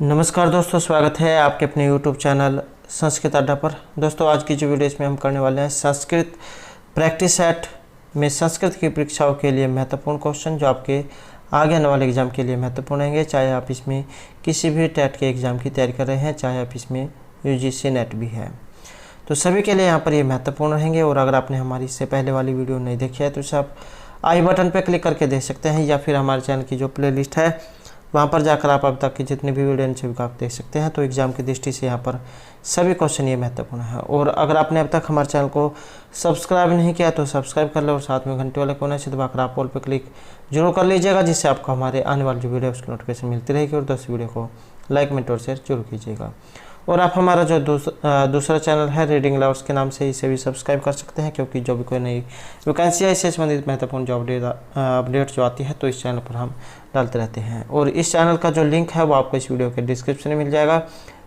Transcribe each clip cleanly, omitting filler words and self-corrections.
नमस्कार दोस्तों, स्वागत है आपके अपने YouTube चैनल संस्कृत अड्डा पर। दोस्तों आज की जो वीडियो इसमें हम करने वाले हैं संस्कृत प्रैक्टिस सेट में संस्कृत की परीक्षाओं के लिए महत्वपूर्ण क्वेश्चन जो आपके आगे आने वाले एग्ज़ाम के लिए महत्वपूर्ण होंगे। चाहे आप इसमें किसी भी टेट के एग्ज़ाम की तैयारी कर रहे हैं, चाहे आप इसमें UGC नेट भी है, तो सभी के लिए यहाँ पर ये महत्वपूर्ण रहेंगे। और अगर आपने हमारी इससे पहले वाली वीडियो नहीं देखी है तो इसे आप आई बटन पर क्लिक करके देख सकते हैं, या फिर हमारे चैनल की जो प्लेलिस्ट है वहाँ पर जाकर आप अब तक की जितनी भी वीडियो हैं सभी को आप देख सकते हैं। तो एग्ज़ाम की दृष्टि से यहाँ पर सभी क्वेश्चन ये महत्वपूर्ण है। और अगर आपने अब तक हमारे चैनल को सब्सक्राइब नहीं किया तो सब्सक्राइब कर लो और साथ में घंटे वाले कोने से दबाकर आप ऑल पर क्लिक जरूर कर लीजिएगा, जिससे आपको हमारे आने वाली जो वीडियो है उसकी नोटिफिकेशन मिलती रहेगी। और दोस्तों वीडियो को लाइक कमेंट और शेयर जरूर कीजिएगा। और आप हमारा जो दूसरा चैनल है रीडिंग लवर्स के नाम से इसे भी सब्सक्राइब कर सकते हैं, क्योंकि जो भी कोई नई वैकेंसी है इससे संबंधित महत्वपूर्ण जो अपडेट जो आती है तो इस चैनल पर हम डालते रहते हैं। और इस चैनल का जो लिंक है वो आपको इस वीडियो के डिस्क्रिप्शन में मिल जाएगा,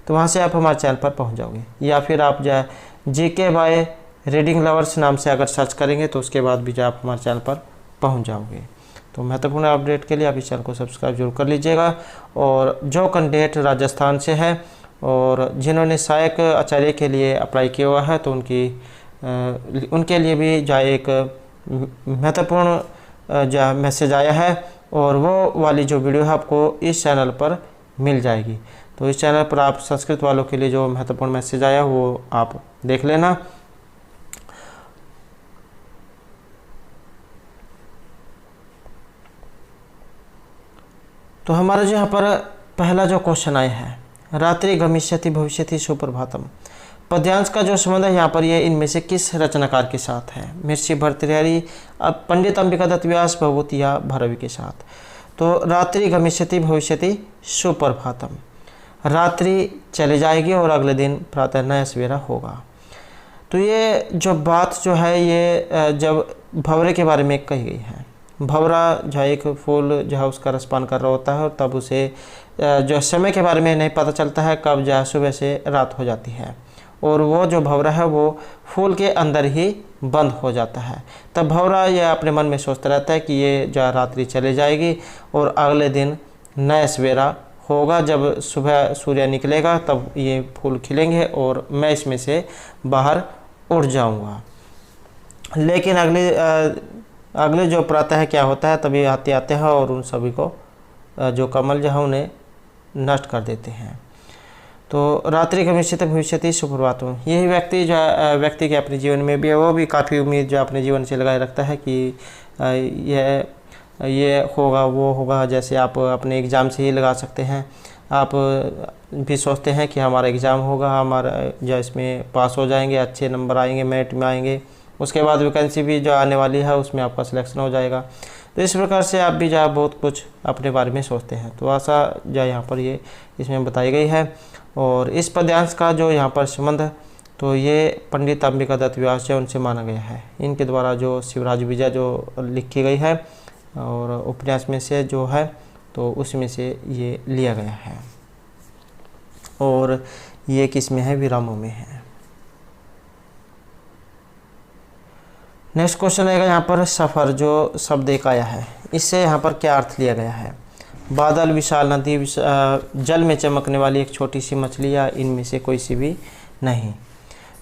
तो वहाँ से आप हमारे चैनल पर पहुँच जाओगे। या फिर आप जो GK बाय रीडिंग लवर्स नाम से अगर सर्च करेंगे तो उसके बाद भी जो आप हमारे चैनल पर पहुँच जाओगे। तो महत्वपूर्ण अपडेट के लिए आप इस चैनल को सब्सक्राइब जरूर कर लीजिएगा। और जो कैंडिडेट राजस्थान से है और जिन्होंने सहायक आचार्य के लिए अप्लाई किया हुआ है तो उनके लिए भी जो एक महत्वपूर्ण जो मैसेज आया है, और वो वाली जो वीडियो है आपको इस चैनल पर मिल जाएगी। तो इस चैनल पर आप संस्कृत वालों के लिए जो महत्वपूर्ण मैसेज आया वो आप देख लेना। तो हमारा जो यहाँ पर पहला जो क्वेश्चन आया है, रात्रि गमिष्यति भविष्यति सुप्रभातम, पद्यांश का जो संबंध है यहाँ पर ये इनमें से किस रचनाकार के साथ है? महर्षि भर्तृहरि, अब पंडित अंबिका दत्त व्यास, भगवती या भैरवी के साथ। तो रात्रि गमिष्यति भविष्यति सुप्रभातम, रात्रि चली जाएगी और अगले दिन प्रातः नया सवेरा होगा। तो ये जो बात जो है ये जब भंवरे के बारे में कही गई है। भंवरा जो एक फूल जो है उसका रसपान कर रहा होता है, और तब उसे जो समय के बारे में नहीं पता चलता है कब जो है सुबह से रात हो जाती है, और वो जो भंवरा है वो फूल के अंदर ही बंद हो जाता है। तब भंवरा यह अपने मन में सोचता रहता है कि ये जो रात्रि चली जाएगी और अगले दिन नया सवेरा होगा। जब सुबह सूर्य निकलेगा तब ये फूल खिलेंगे और मैं इसमें से बाहर उड़ जाऊंगा। लेकिन अगले जो प्रातः क्या होता है, तभी आते आते हैं और उन सभी को जो कमल जो है उन्हें नष्ट कर देते हैं। तो रात्रि गमिष्यति भविष्यति सुप्रभातम, यही व्यक्ति के अपने जीवन में भी है, वो भी काफ़ी उम्मीद जो अपने जीवन से लगाए रखता है कि ये होगा वो होगा। जैसे आप अपने एग्ज़ाम से ही लगा सकते हैं, आप भी सोचते हैं कि हमारा एग्ज़ाम होगा, हमारा जो इसमें पास हो जाएंगे, अच्छे नंबर आएंगे, मेरिट में आएंगे, उसके बाद वैकेंसी भी जो आने वाली है उसमें आपका सिलेक्शन हो जाएगा। तो इस प्रकार से आप भी जो बहुत कुछ अपने बारे में सोचते हैं। तो ऐसा जो यहाँ पर ये इसमें बताई गई है। और इस पद्यांश का जो यहाँ पर संबंध है तो ये पंडित अंबिका दत्त व्यास जो उनसे माना गया है। इनके द्वारा जो शिवराज विजय जो लिखी गई है और उपन्यास में से जो है तो उसमें से ये लिया गया है, और ये किस में है? विरामों में है। नेक्स्ट क्वेश्चन आएगा यहाँ पर सफ़र, जो शब्द एक आया है, इससे यहाँ पर क्या अर्थ लिया गया है? बादल, विशाल नदी, जल में चमकने वाली एक छोटी सी मछली, या इनमें से कोई सी भी नहीं।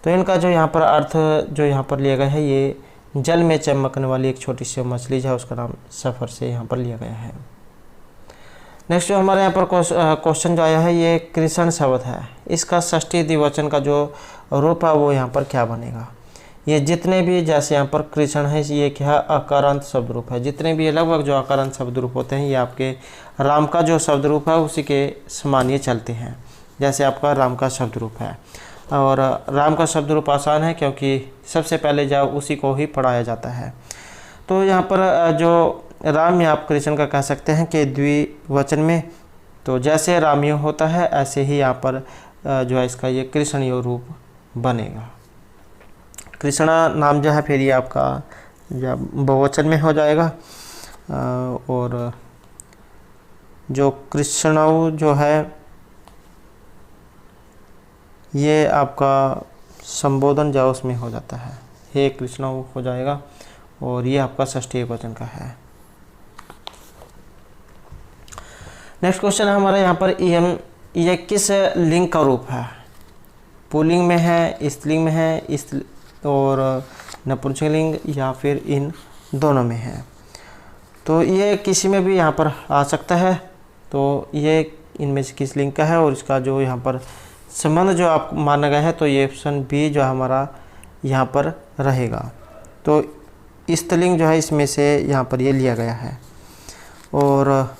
तो इनका जो यहाँ पर अर्थ जो यहाँ पर लिया गया है, ये जल में चमकने वाली एक छोटी सी मछली जो है उसका नाम सफ़र से यहाँ पर लिया गया है। नेक्स्ट जो हमारे यहाँ पर क्वेश्चन जो आया है, ये कृष्ण शब्द है, इसका षष्ठी द्विवचन का जो रूप है वो यहाँ पर क्या बनेगा? ये जितने भी जैसे यहाँ पर कृष्ण है ये क्या है? अकारांत शब्द रूप है। जितने भी लगभग जो अकारांत शब्द रूप होते हैं ये आपके राम का जो शब्द रूप है उसी के समान ये चलते हैं, जैसे आपका राम का शब्द रूप है। और राम का शब्द रूप आसान है क्योंकि सबसे पहले जो उसी को ही पढ़ाया जाता है। तो यहाँ पर जो राम या आप कृष्ण का कह सकते हैं कि द्विवचन में, तो जैसे रामयो होता है ऐसे ही यहाँ पर जो है इसका ये कृष्णयो रूप बनेगा। कृष्णा नाम जो है फिर ये आपका जब बहुवचन में हो जाएगा, और जो कृष्णऊ जो है ये आपका संबोधन जो उसमें हो जाता है, हे कृष्णऊ हो जाएगा, और ये आपका षष्ठी वचन का है। नेक्स्ट क्वेश्चन है हमारा यहाँ पर ईएम ये किस लिंग का रूप है, पुल्लिंग में है, स्त्रीलिंग में है, और नपुंसकलिंग, या फिर इन दोनों में है। तो ये किसी में भी यहाँ पर आ सकता है। तो ये इनमें से किस लिंग का है, और इसका जो यहाँ पर संबंध जो आप माना गया है, तो ये ऑप्शन बी जो हमारा यहाँ पर रहेगा। तो स्त्रीलिंग जो है इसमें से यहाँ पर ये लिया गया है। और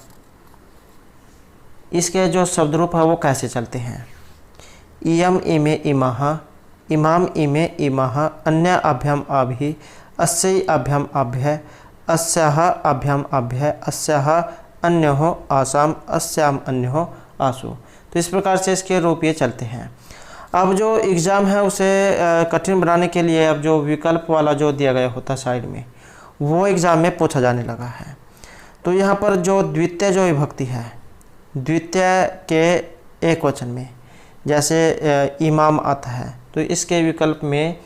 इसके जो शब्द रूप है वो कैसे चलते हैं, इयम इमे इमः, इमाम इमे इमः, अन्य अभ्यम अभि, अस्यै अभ्यम अभ्य, अस्याः अभ्यम अभ्य, अस्याः अन्योः आसाम, अस्याम अन्योः आसु। तो इस प्रकार से इसके रूप ये चलते हैं। अब जो एग्ज़ाम है उसे कठिन बनाने के लिए अब जो विकल्प वाला जो दिया गया होता है साइड में, वो एग्ज़ाम में पूछा जाने लगा है। तो यहाँ पर जो द्वितीय जो विभक्ति है, द्वितीय के एक वचन में जैसे इमाम आता है, तो इसके विकल्प में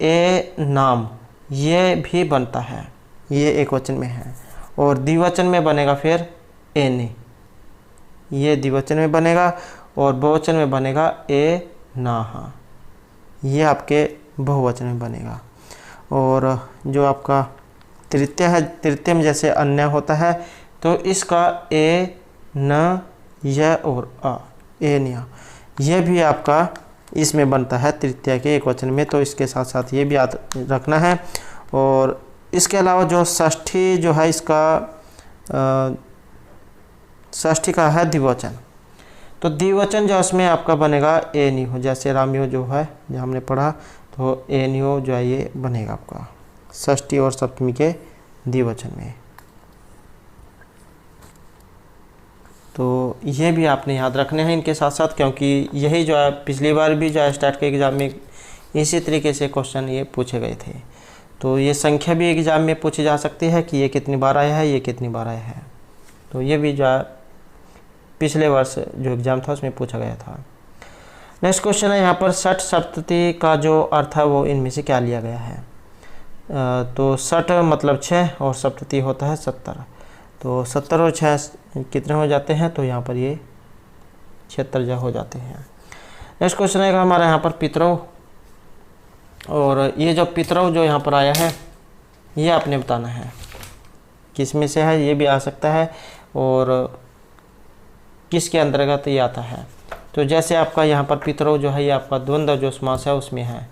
ए नाम ये भी बनता है, ये एक वचन में है। और द्विवचन में बनेगा फिर एने, ये द्विवचन में बनेगा, और बहुवचन में बनेगा ए नाहा, ये आपके बहुवचन में बनेगा। और जो आपका तृतीय है, तृतीय में जैसे अन्य होता है, तो इसका ए न य और अ, ए निया, ये भी आपका इसमें बनता है तृतीय के एक वचन में। तो इसके साथ साथ ये भी याद रखना है। और इसके अलावा जो षष्ठी जो है, इसका षष्ठी का है द्विवचन, तो द्विवचन जो इसमें आपका बनेगा ए नियो, जैसे रामियो जो है जो हमने पढ़ा, तो ए नियो जो है ये बनेगा आपका षष्ठी और सप्तमी के द्विवचन में। तो ये भी आपने याद रखने हैं इनके साथ साथ, क्योंकि यही जो है पिछली बार भी जो है स्टार्ट के एग्ज़ाम में इसी तरीके से क्वेश्चन ये पूछे गए थे। तो ये संख्या भी एग्ज़ाम में पूछी जा सकती है कि ये कितनी बार आया है, ये कितनी बार आया है। तो ये भी जो है पिछले वर्ष जो एग्ज़ाम था उसमें पूछा गया था। नेक्स्ट क्वेश्चन है यहाँ पर, षट सप्तति का जो अर्थ है वो इनमें से क्या लिया गया है। तो षट मतलब 6 और सप्तति होता है 70। तो 70 और 6 कितने हो जाते हैं, तो यहाँ पर ये 76 जो हो जाते हैं। नेक्स्ट क्वेश्चन है हमारा यहाँ पर पितरौ, और ये जो पितरौ जो यहाँ पर आया है ये आपने बताना है किस में से है, ये भी आ सकता है और किसके अंतर्गत ये आता है। तो जैसे आपका यहाँ पर पितरौ जो है ये आपका द्वंद्व जो समास है उसमें है।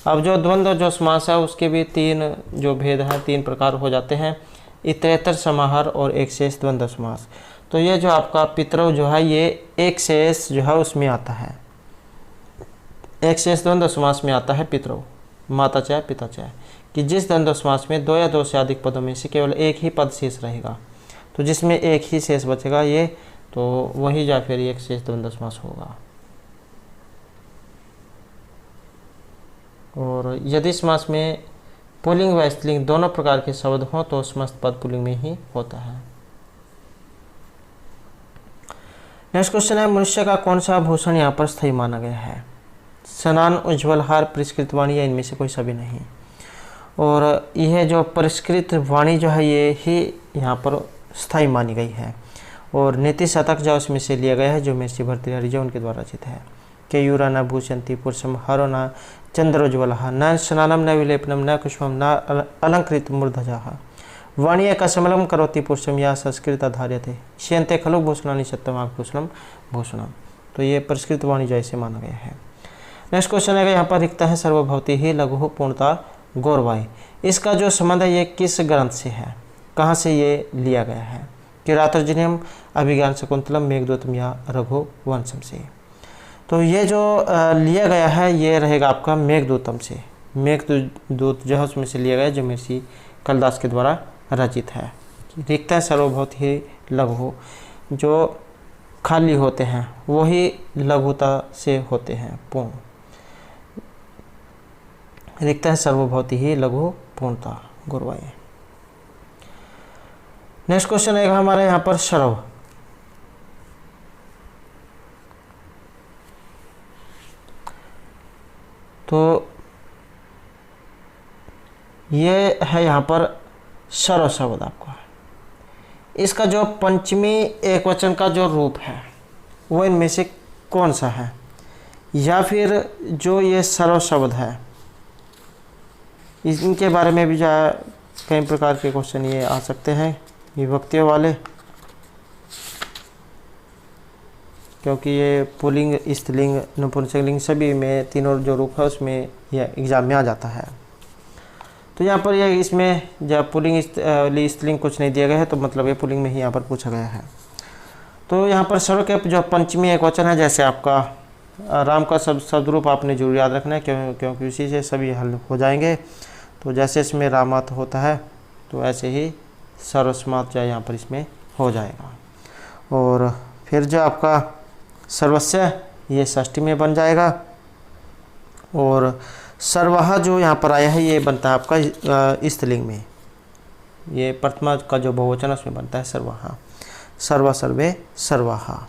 अब जो द्वंद्व जो समास है उसके भी 3 जो भेद हैं, 3 प्रकार हो जाते हैं, इतरेतर समाहार और एक शेष द्वंद्व समास। तो ये जो आपका पितरौ जो है ये एक शेष जो है उसमें आता है, एक शेष द्वंद्व समास में आता है पितरौ, माता चाहे पिता चाहे, कि जिस द्वंद्व समास में 2 या 2 से अधिक पदों में से केवल एक ही पद शेष रहेगा, तो जिसमें एक ही शेष बचेगा ये, तो वही या फिर एक शेष द्वंद्व समास होगा। और यदि समास में पुल्लिंग व स्त्रीलिंग दोनों प्रकार के शब्द हों तो समस्त पद पुल्लिंग में ही होता है। नेक्स्ट क्वेश्चन है, मनुष्य का कौन सा आभूषण यहाँ पर स्थायी माना गया है। स्नान, उज्ज्वल हार, परिष्कृत वाणी या इनमें से कोई सभी नहीं। और यह जो परिष्कृत वाणी जो है ये ही यहाँ पर स्थायी मानी गई है। और नीति शतक जो उसमें से लिया गया है जो महर्षि भर्तृहरि जो उनके द्वारा रचित है। केयूरा न भूषंती पुरुषम हरो न चंद्रोज्वल न स्नानम न विलेपनम न कुष्मम न अलंकृत मूर्धजा वाणी कसमलम करोति पुरुषम या संस्कृत धार्यते श्यंते खलु भूषणानि सत्यमाभूषणम भूषणम। तो ये परिष्कृत वाणी जो ऐसे माना गया है। नेक्स्ट क्वेश्चन है यहाँ पर लिखता है, सर्वभवति ही लघु पूर्णता गौरवाई। इसका जो संबंध है ये किस ग्रंथ से है, कहाँ से ये लिया गया है। किरातर्जुनीयम, अभिज्ञान शकुंतलम, मेघदूतम या रघुवंशम से। तो ये जो लिया गया है ये रहेगा आपका मेघदूतम से। मेघदूत जो है उसमें से लिया गया जो महर्षि कालिदास के द्वारा रचित है। लिखता है सर्वभौत ही लघु, जो खाली होते हैं वही लघुता से होते हैं पूर्ण। लिखता है सर्वभौति ही लघु पूर्णता गुरुवाई। नेक्स्ट क्वेश्चन है हमारे यहाँ पर शरव। तो ये है यहाँ पर शरव शब्द आपका। इसका जो पंचमी एक वचन का जो रूप है वो इनमें से कौन सा है, या फिर जो ये सर्व शब्द है इनके बारे में भी जो है कई प्रकार के क्वेश्चन ये आ सकते हैं विभक्तियों वाले, क्योंकि ये पुल्लिंग, स्त्रीलिंग, नपुंसकलिंग सभी में तीनों जो रूप है उसमें यह एग्जाम में आ जाता है। तो यहाँ पर ये इसमें जब पुल्लिंग स्त्रीलिंग कुछ नहीं दिया गया है तो मतलब ये पुल्लिंग में ही यहाँ पर पूछा गया है। तो यहाँ पर सर्व के जो पंचमी एक वचन है, जैसे आपका राम का शब्द रूप आपने जरूर याद रखना है, क्योंकि उसी से सभी हल हो जाएंगे। तो जैसे इसमें रामात होता है तो ऐसे ही सर्वस्मात जो है यहाँ पर इसमें हो जाएगा। और फिर जो आपका सर्वस्य ये षष्ठी में बन जाएगा, और सर्वहा जो यहाँ पर आया है ये बनता है आपका स्त्रीलिंग में, ये प्रथमा का जो बहुवचन उसमें बनता है सर्वहा, सर्व सर्वे सर्वहा।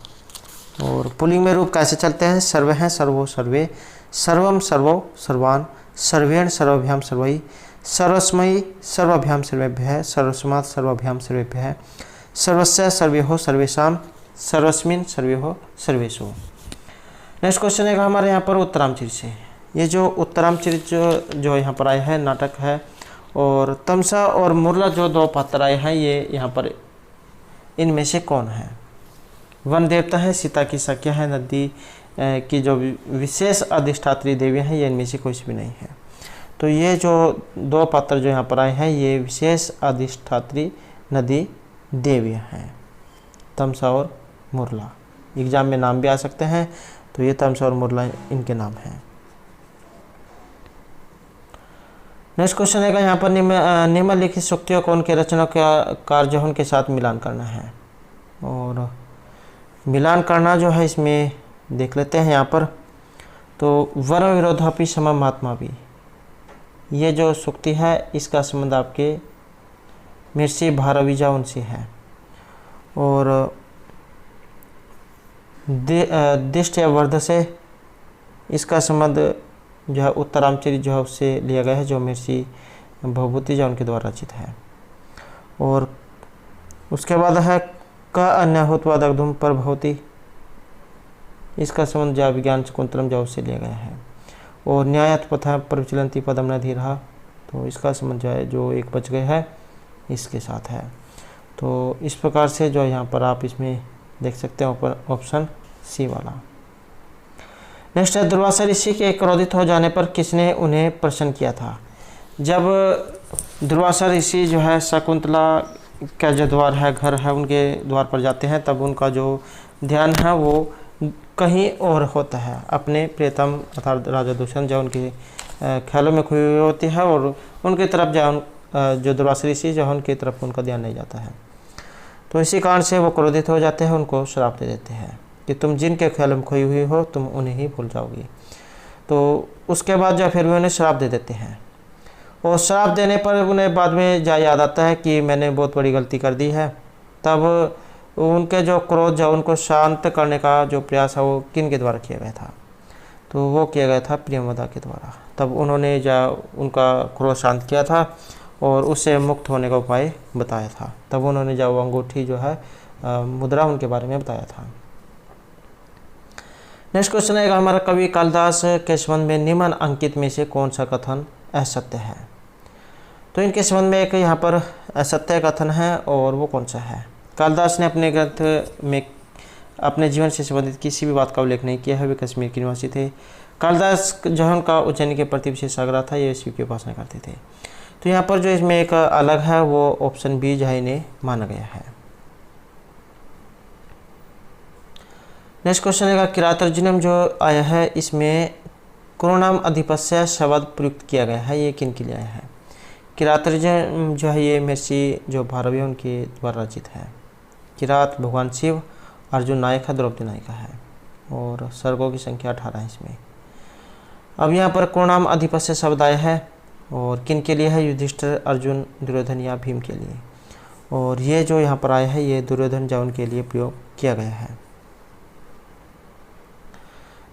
और पुल्लिंग में रूप कैसे चलते हैं, सर्वे हैं सर्वो सर्वे, सर्वम सर्वो सर्वान, सर्वेण सर्वभ्याम सर्वई, सर्वस्मयी सर्वभ्याम सर्वेभ्यः, सर्वस्मात् सर्वभ्याम सर्वेभ्यः, सर्वस्य सर्वेहो सर्वेषां, सर्वस्मिन् सर्वेहो सर्वेषु। नेक्स्ट क्वेश्चन है हमारे यहाँ पर उत्तरामचरित से। ये जो उत्तरामचरित जो यहाँ पर आया है नाटक है, और तमसा और मुरला जो दो पात्र आए हैं ये यहाँ पर इनमें से कौन है। वन देवता है, सीता की सख्या है, नदी की जो विशेष अधिष्ठात्री देवी हैं ये इनमें से कुछ भी नहीं है। तो ये जो दो पात्र जो यहाँ पर आए हैं ये विशेष अधिष्ठात्री नदी देवी हैं, तमसा और मुरला। एग्जाम में नाम भी आ सकते हैं, तो ये तमसा और मुरला इनके नाम हैं। नेक्स्ट क्वेश्चन है यहाँ पर निम्नलिखित सूक्तियों को उनके रचना का कार्य के साथ मिलान करना है। और मिलान करना जो है इसमें देख लेते हैं यहाँ पर। तो वर्ण विरोधापि समम महात्मा भी, ये जो सूक्ति है इसका संबंध आपके महर्षि भारद्वाज उनसे है। और दिष्टवर्ध से इसका संबंध जो है उत्तरामचरित जो है उससे लिया गया है, जो महर्षि भवभूतिजा उनके द्वारा रचित है। और उसके बाद है का अन्य होत्वादग्धुम पर भवती, इसका संबंध जो विज्ञान शकुंतलम जो उससे लिया गया है। और न्यायात पथा प्रचलंती पदम न धीरहा, तो इसका संबंध जो है जो एक बच गए है इसके साथ है। तो इस प्रकार से जो यहाँ पर आप इसमें देख सकते हैं ऊपर ऑप्शन सी वाला। नेक्स्ट है दुर्वासा ऋषि के क्रोधित हो जाने पर किसने उन्हें प्रसन्न किया था। जब दुर्वासा ऋषि जो है शकुंतला का जो द्वार है, घर है, उनके द्वार पर जाते हैं तब उनका जो ध्यान है वो कहीं और होता है, अपने प्रियतम अर्थात राजा दुष्यंत जो उनके ख्यालों में खोई हुई होती है, और उनकी तरफ जो दुर्वासा ऋषि जो है उनकी तरफ उनका ध्यान नहीं जाता है। तो इसी कारण से वो क्रोधित हो जाते हैं, उनको श्राप दे देते हैं कि तुम जिनके ख्याल में खोई हुई हो तुम उन्हें ही भूल जाओगी। तो उसके बाद जो फिर भी उन्हें श्राप दे देते हैं, और श्राप देने पर उन्हें बाद में याद आता है कि मैंने बहुत बड़ी गलती कर दी है। तब उनके जो क्रोध जो उनको शांत करने का जो प्रयास है वो किन के द्वारा किया गया था, तो वो किया गया था प्रियंवदा के द्वारा। तब उन्होंने उनका क्रोध शांत किया था और उससे मुक्त होने का उपाय बताया था। तब उन्होंने जो अंगूठी जो है मुद्रा उनके बारे में बताया था। नेक्स्ट क्वेश्चन है हमारा कवि कालिदास के संबंध में निम्न अंकित में से कौन सा कथन असत्य है। तो इनके संबंध में एक यहाँ पर असत्य कथन है, और वो कौन सा है। कालिदास ने अपने ग्रंथ में अपने जीवन से संबंधित किसी भी बात का उल्लेख नहीं किया है। वे कश्मीर के निवासी थे। कालिदास जो है उनका उज्जैन के प्रति विशेष आग्रह था, ये शिव की उपासना करते थे। तो यहाँ पर जो इसमें एक अलग है वो ऑप्शन बी जो है इन्हें माना गया है। नेक्स्ट क्वेश्चन है किरातार्जुनीयम जो आया है इसमें कुरुनाम अधिपस्य शब्द प्रयुक्त किया गया है, ये किन के लिए आया है। किरातार्जुनीयम जो है ये महर्षि जो भारद्वाज उनके द्वारा रचित है। किरात भगवान शिव, अर्जुन नायक है, द्रौपदी नायिका है, और सर्गों की संख्या 18 है इसमें। अब यहाँ पर कुरुनाम अधिपस्य शब्द आया है, और किन के लिए है, युधिष्ठिर, अर्जुन, दुर्योधन या भीम के लिए। और ये जो यहाँ पर आया है ये दुर्योधन जाउन के लिए प्रयोग किया गया है।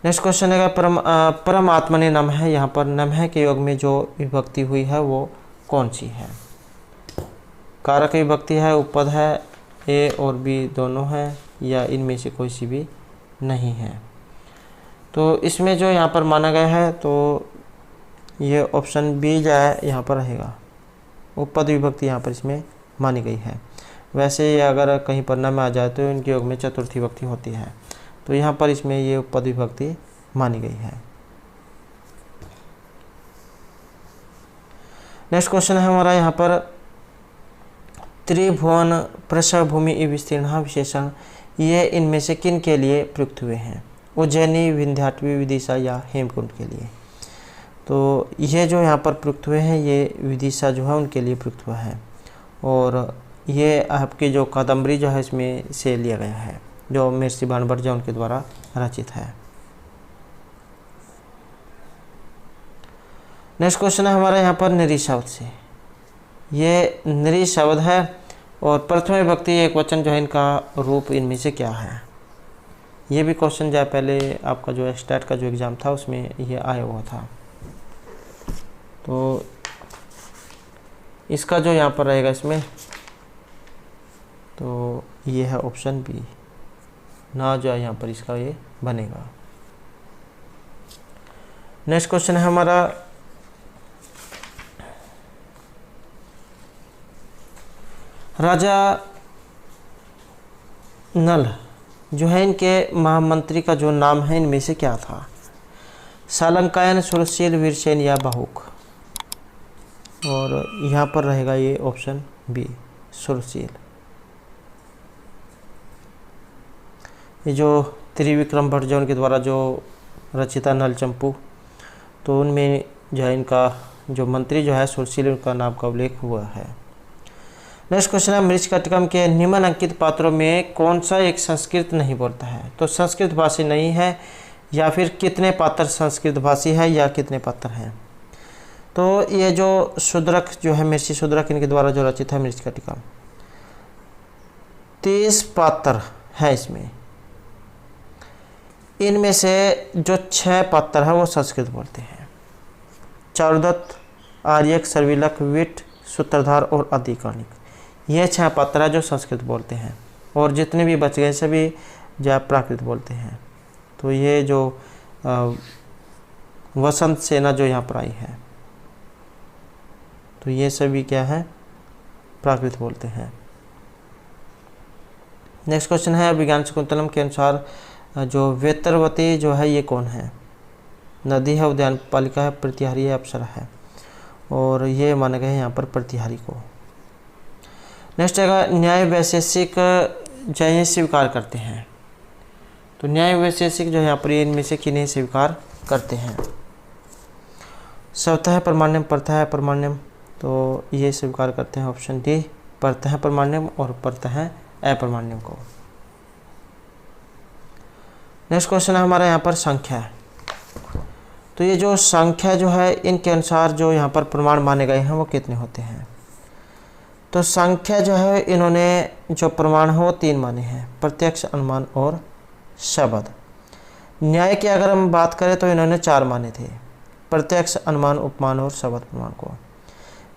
नेक्स्ट क्वेश्चन है परम आत्मने नम है, यहाँ पर नम है के योग में जो विभक्ति हुई है वो कौन सी है। कारक विभक्ति है, उपपद है, ए और बी दोनों हैं, या इनमें से कोई सी भी नहीं है। तो इसमें जो यहाँ पर माना गया है तो ये ऑप्शन बी जो है यहाँ पर रहेगा, उपपद विभक्ति यहाँ पर इसमें मानी गई है। वैसे ये अगर कहीं पढ़ना में आ जाए तो इनके योग में चतुर्थी विभक्ति होती है, तो यहाँ पर इसमें ये उपपद विभक्ति मानी गई है। नेक्स्ट क्वेश्चन है हमारा यहाँ पर, त्रिभुवन प्रसभूमि विस्तीर्ण विशेषण ये इनमें से किन के लिए प्रयुक्त हुए हैं? उज्जैनी, विंध्याटवी, विदिशा या हेमकुंड के लिए। तो ये जो यहाँ पर प्रयुक्त हुए हैं ये विदिशा जो है उनके लिए प्रयुक्त हुआ है, और ये आपकी जो कादम्बरी जो है इसमें से लिया गया है, जो महर्षि बाणभट्ट जो उनके द्वारा रचित है। नेक्स्ट क्वेश्चन है हमारा यहाँ पर निरी शब्द से, ये निरी शब्द है और प्रथम विभक्ति एकवचन जो है इनका रूप इनमें से क्या है? ये भी क्वेश्चन जो है पहले आपका जो स्टेट का जो एग्ज़ाम था उसमें ये आया हुआ था। तो इसका जो यहाँ पर रहेगा इसमें तो ये है ऑप्शन बी, ना जो है यहाँ पर इसका ये बनेगा। नेक्स्ट क्वेश्चन है हमारा, राजा नल जो है इनके महामंत्री का जो नाम है इनमें से क्या था? सालंकायन, सुरशील, वीरसेन या बाहुक। और यहाँ पर रहेगा ये ऑप्शन बी, सुरशील। ये जो त्रिविक्रम भट्ट जो उनके द्वारा जो रचिता नल चंपू, तो उनमें जो है इनका जो मंत्री जो है सुरशील का नाम का उल्लेख हुआ है। नेक्स्ट क्वेश्चन है, मृच्छकटिकम के निम्नलिखित पात्रों में कौन सा एक संस्कृत नहीं बोलता है? तो संस्कृत भाषी नहीं है, या फिर कितने पात्र संस्कृत भाषी है, या कितने पात्र हैं? तो ये जो शूद्रक जो है महर्षि शूद्रक इनके द्वारा जो रचित है मृच्छकटिकम, 30 पात्र है इसमें। इनमें से जो 6 पात्र है वो संस्कृत बोलते हैं, चारुदत्त, आर्यक, सर्विलक, विट, सूत्रधार और अधिकारिक। ये 6 पात्र है जो संस्कृत बोलते हैं, और जितने भी बच गए सभी जो प्राकृत बोलते हैं। तो ये जो वसंत सेना जो यहाँ पर आई है तो ये सभी क्या है? प्राकृत बोलते हैं। नेक्स्ट क्वेश्चन है, विज्ञान शकुंतलम के अनुसार जो वेतरवती जो है ये कौन है? नदी है, उद्यान पालिका है, प्रतिहारी है, अप्सरा है। और ये माना गया है यहाँ पर प्रतिहारी को। नेक्स्ट है, न्याय वैशेषिक जो ये स्वीकार करते हैं। तो न्याय वैशेषिक जो यहाँ पर इनमें से किन्हें स्वीकार करते हैं? स्वतः प्रमाण्यम, परतः प्रमाण्यम। तो ये स्वीकार करते हैं ऑप्शन डी, परतः प्रमाण्यम और परतः अप्रमाण्यम को। नेक्स्ट क्वेश्चन है हमारा यहाँ पर संख्या। तो ये जो संख्या जो है इनके अनुसार जो यहाँ पर प्रमाण माने गए हैं वो कितने होते हैं? तो संख्या जो है इन्होंने जो प्रमाण है वो 3 माने हैं, प्रत्यक्ष, अनुमान और शब्द। न्याय की अगर हम बात करें तो इन्होंने 4 माने थे, प्रत्यक्ष, अनुमान, उपमान और शब्द प्रमाण को।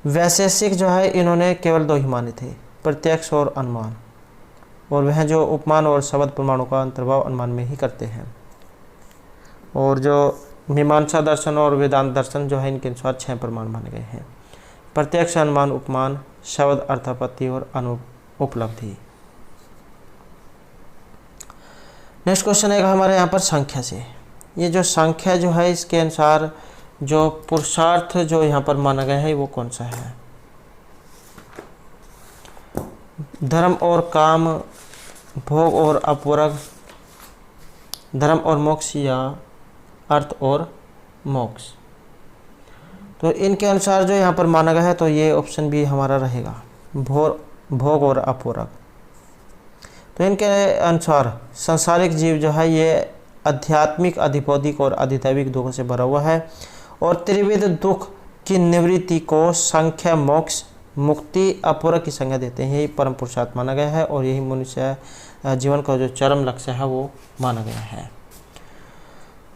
वैशेषिक जो है इन्होंने केवल 2 ही माने थे, प्रत्यक्ष और अनुमान, और वह जो उपमान और शब्द प्रमाणों का अंतर्भाव अनुमान में ही करते हैं। और जो मीमांसा दर्शन और वेदांत दर्शन जो है इनके अनुसार 6 प्रमाण माने गए हैं, प्रत्यक्ष, अनुमान, उपमान, शब्द, अर्थापत्ति और उपलब्धि। नेक्स्ट क्वेश्चन है हमारे यहाँ पर संख्या से। ये जो संख्या जो है इसके अनुसार जो पुरुषार्थ जो यहाँ पर माना गया है वो कौन सा है? धर्म और काम, भोग और अपवर्ग, धर्म और मोक्ष, या अर्थ और मोक्ष। तो इनके अनुसार जो यहाँ पर माना गया है तो ये ऑप्शन भी हमारा रहेगा, भोग और अपवर्ग। तो इनके अनुसार सांसारिक जीव जो है ये आध्यात्मिक, अधिबौद्धिक और अधिदैविक दुखों से भरा हुआ है, और त्रिविध दुख की निवृत्ति को संख्या, मोक्ष, मुक्ति, अपवर्ग की संज्ञा देते हैं। यही परम पुरुषार्थ माना गया है, और यही मनुष्य जीवन का जो चरम लक्ष्य है वो माना गया है।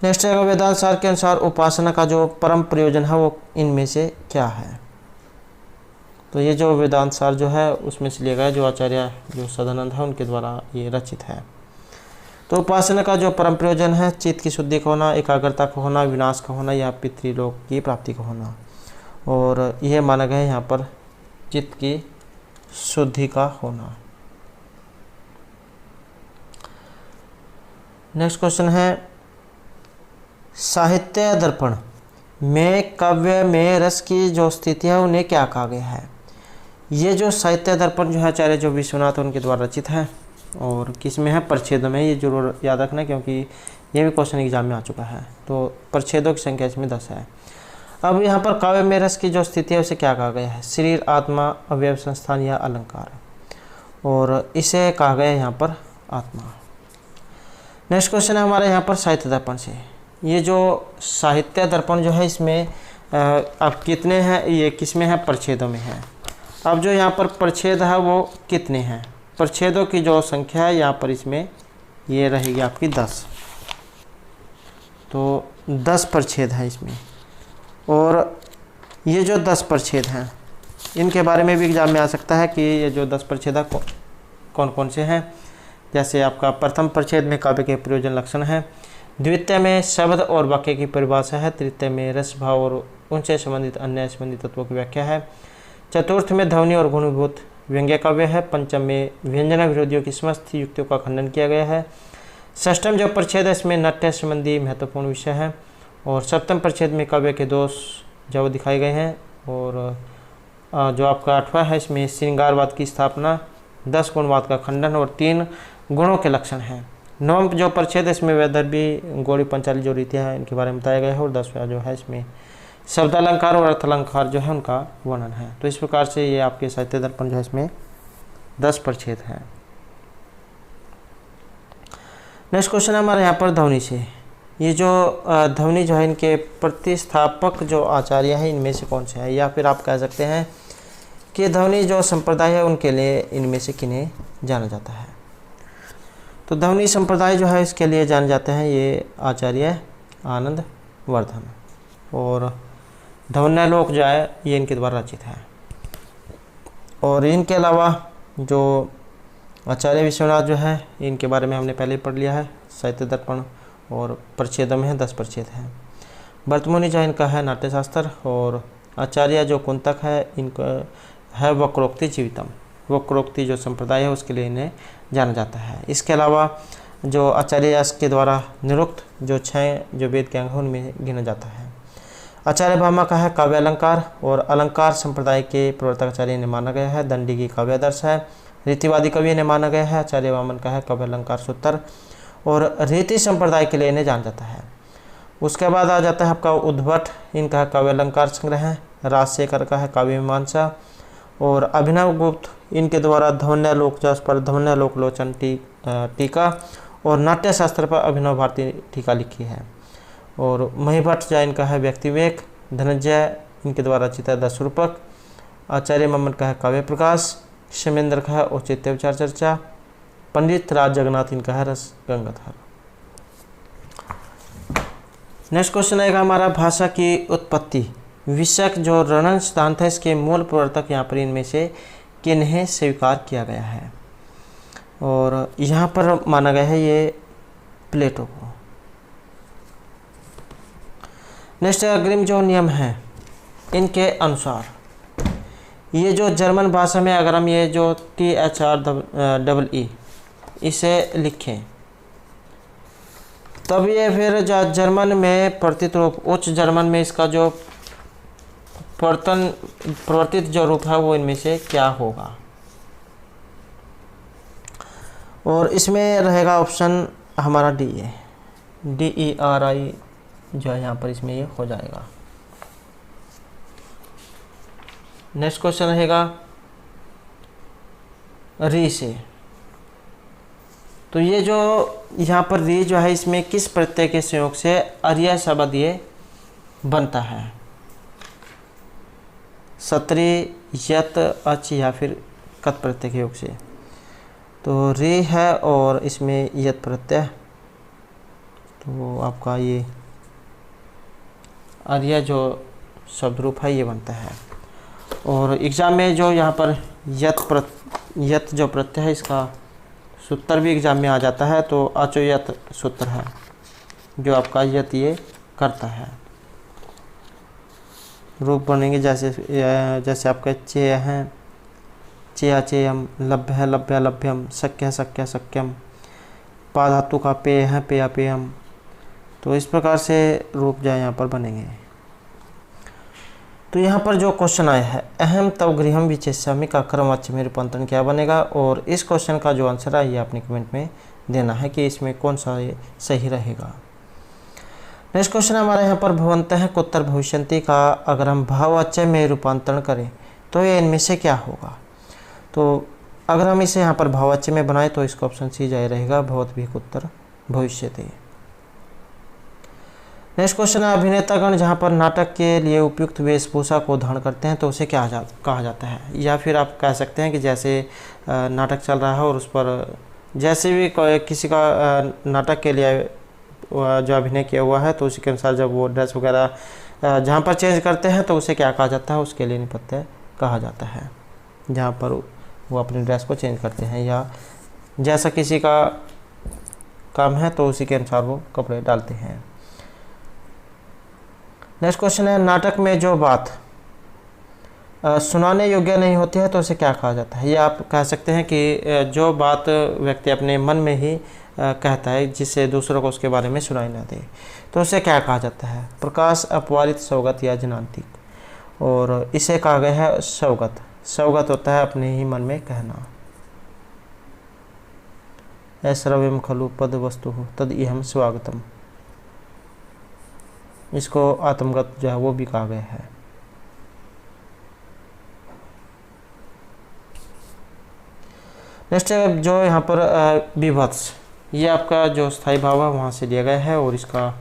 नेक्स्ट है, वेदांत सार के अनुसार उपासना का जो परम प्रयोजन है वो इनमें से क्या है? तो ये जो वेदांत सार जो है उसमें से लिया गया, जो आचार्य जो सदानंद है उनके द्वारा ये रचित है। तो तो उपासना का जो परम प्रयोजन है चित्त की शुद्धि का होना, एकाग्रता का होना, विनाश का होना या पितृलोक की प्राप्ति का होना, और यह माना गया है यहाँ पर चित्त की शुद्धि का होना। नेक्स्ट क्वेश्चन है साहित्य दर्पण में काव्य में रस की जो स्थिति है उन्हें क्या कहा गया है। ये जो साहित्य दर्पण जो है आचार्य जो विश्वनाथ उनके द्वारा रचित है और किस में है, परिच्छेदों में। ये जरूर याद रखना क्योंकि ये भी क्वेश्चन एग्जाम में आ चुका है। तो परिच्छेदों की संख्या इसमें 10 है। अब यहाँ पर काव्य में रस की जो स्थिति है उसे क्या कहा गया है, शरीर, आत्मा, अवयव, संस्थान या अलंकार, और इसे कहा गया है यहाँ पर आत्मा। नेक्स्ट क्वेश्चन है हमारे यहाँ पर साहित्य दर्पण से। ये जो साहित्य दर्पण जो है इसमें अब कितने हैं, ये किस में है, परिच्छेदों में है। अब जो यहाँ पर परिच्छेद है वो कितने हैं, परिच्छेदों की जो संख्या है यहाँ पर इसमें ये रहेगी आपकी 10। तो 10 परिच्छेद है इसमें, और ये जो 10 परिच्छेद हैं इनके बारे में भी एग्जाम में आ सकता है कि ये जो 10 परिच्छेद कौन कौन से हैं। जैसे आपका प्रथम परिच्छेद में काव्य के प्रयोजन लक्षण है, द्वितीय में शब्द और वाक्य की परिभाषा है, तृतीय में रस भाव और उनसे संबंधित अन्य संबंधित तत्वों की व्याख्या है, चतुर्थ में ध्वनि और गुणभूत व्यंग्य काव्य है, पंचम में व्यंजना विरोधियों की समस्त युक्तियों का खंडन किया गया है, षष्ठम जो परिच्छेद है इसमें नाट्य संबंधी महत्वपूर्ण विषय है, और सप्तम परिच्छेद में काव्य के दोष जो दिखाए गए हैं, और जो आपका 8वां है इसमें श्रृंगारवाद की स्थापना, 10 गुणवाद का खंडन और 3 गुणों के लक्षण हैं। नवम जो परिच्छेद है इसमें वैदर्भी, गौड़ी, पंचाली जो रीतियाँ हैं इनके बारे में बताया गया है, और 10वां जो है इसमें शब्दालंकार और अर्थालंकार जो है उनका वर्णन है। तो इस प्रकार से ये आपके साहित्य दर्पण जो है इसमें 10 परिच्छेद हैं। नेक्स्ट क्वेश्चन है हमारे यहाँ पर ध्वनि से। ये जो ध्वनि जो है इनके प्रतिस्थापक जो आचार्य है इनमें से कौन से हैं, या फिर आप कह सकते हैं कि ध्वनि जो संप्रदाय है उनके लिए इनमें से किन्हें जाना जाता है। तो ध्वनि संप्रदाय जो है इसके लिए जाने जाते हैं ये आचार्य आनंद वर्धन, और ध्वन्यालोक जो है ये इनके द्वारा रचित है। और इनके अलावा जो आचार्य विश्वनाथ जो है इनके बारे में हमने पहले पढ़ लिया है, साहित्य दर्पण और परिच्छेदों में है 10 परिच्छेद हैं। भरतमुनि जो इनका है नाट्यशास्त्र, और आचार्य जो कुंतक है इनका है वक्रोक्ति जीवितम, वक्रोक्ति जो संप्रदाय है उसके लिए इन्हें जाना जाता है। इसके अलावा जो आचार्य व्यास के द्वारा निरुक्त जो 6 जो वेद के अंग हैं उनमें गिना जाता है। आचार्य भामा का है काव्य अलंकार, और अलंकार संप्रदाय के प्रवर्तक आचार्य ने माना गया है। दंडी की काव्य आदर्श है, रीतिवादी कवि ने माना गया है। आचार्य वामन का है काव्य अलंकार सूत्र, और रीति संप्रदाय के लिए इन्हें जाना जाता है। उसके बाद आ जाता है आपका उद्भट, इनका है काव्य अलंकार संग्रह है। राजशेखर का है काव्य मीमांसा, और अभिनव गुप्त इनके द्वारा ध्वन्यालोक जस पर ध्वन्यालोक लोचन टीका, और नाट्यशास्त्र पर अभिनव भारती टीका लिखी है। और महिभट्ट जा इनका है व्यक्ति विवेक, धनंजय इनके द्वारा रचित है 10 रूपक। आचार्य मम्मन का है काव्य प्रकाश, क्षेमेंद्र का है औचित्य विचार चर्चा, पंडित राज जगन्नाथ इनका है रस गंगाधर। नेक्स्ट क्वेश्चन आएगा हमारा भाषा की उत्पत्ति विषयक जो रणन सिद्धांत है इसके मूल प्रवर्तक यहाँ पर इनमें से किन्हें स्वीकार किया गया है, और यहाँ पर माना गया है ये प्लेटो को। नेक्स्ट अग्रिम जो नियम है इनके अनुसार ये जो जर्मन भाषा में अगर हम ये जो THREE इसे लिखें तब ये फिर जर्मन में प्रतीत रूप, उच्च जर्मन में इसका जो प्रवर्तित जो रूप है वो इनमें से क्या होगा। और इसमें रहेगा ऑप्शन हमारा DERI जो है यहाँ पर इसमें ये हो जाएगा। नेक्स्ट क्वेश्चन रहेगा री से। तो ये जो यहाँ पर री जो है इसमें किस प्रत्यय के संयोग से अर्य शब्द ये बनता है, सत्री, यत, अच या फिर कत प्रत्यय के योग से। तो रे है और इसमें यत प्रत्यय, तो आपका ये अर्य जो शब्द रूप है ये बनता है। और एग्ज़ाम में जो यहाँ पर यत जो प्रत्यय है इसका सूत्र भी एग्जाम में आ जाता है, तो अचोयत सूत्र है जो आपका यत ये करता है। रूप बनेंगे जैसे आपका चेय है, चेया चेयम, लभ्य है लभ्या लभ्यम, शक्य है शक्य शक्यम, पा धातु का पेय है पेया पेयम। तो इस प्रकार से रूप जो यहाँ पर बनेंगे। तो यहाँ पर जो क्वेश्चन आया है, अहम तव गृहम विशेष्यामि का क्रमवाच्य में रूपांतरण क्या बनेगा, और इस क्वेश्चन का जो आंसर है ये आपने कमेंट में देना है कि इसमें कौन सा ये सही रहेगा। नेक्स्ट क्वेश्चन हमारे यहाँ पर भवन्तः कुत्तर भविष्यन्ति का अगर हम भाववाच्य में रूपांतरण करें तो ये इनमें से क्या होगा। तो अगर हम इसे यहाँ पर भाववाच्य में बनाए तो इसका ऑप्शन सी जारी रहेगा, भवद्भिः कुत्तर भविष्यति। नेक्स्ट क्वेश्चन है, अभिनेतागण जहाँ पर नाटक के लिए उपयुक्त वेशभूषा को धारण करते हैं तो उसे क्या कहा जाता है। या फिर आप कह सकते हैं कि जैसे नाटक चल रहा है और उस पर जैसे भी किसी का नाटक के लिए जो अभिनय किया हुआ है तो उसी के अनुसार जब वो ड्रेस वगैरह जहाँ पर चेंज करते हैं तो उसे क्या कहा जाता है, उसके लिए निपत्य कहा जाता है। जहाँ पर वो अपनी ड्रेस को चेंज करते हैं या जैसा किसी का काम है तो उसी के अनुसार वो कपड़े डालते हैं। नेक्स्ट क्वेश्चन है, नाटक में जो बात सुनाने योग्य नहीं होती है तो उसे क्या कहा जाता है। या आप कह सकते हैं कि जो बात व्यक्ति अपने मन में ही कहता है जिससे दूसरों को उसके बारे में सुनाई ना दे तो उसे क्या कहा जाता है, प्रकाश, अपवारित, सौगत या जनांतिक। और इसे कहा गया है सौगत। सौगत होता है अपने ही मन में कहना। ऐश्रव्यम खलु पद वस्तु तद इहम स्वागतम, इसको आत्मगत जो है वो भी कहा गया है। नेक्स्ट जो यहाँ पर विभत्स, ये आपका जो स्थायी भाव है वहाँ से लिया गया है और इसका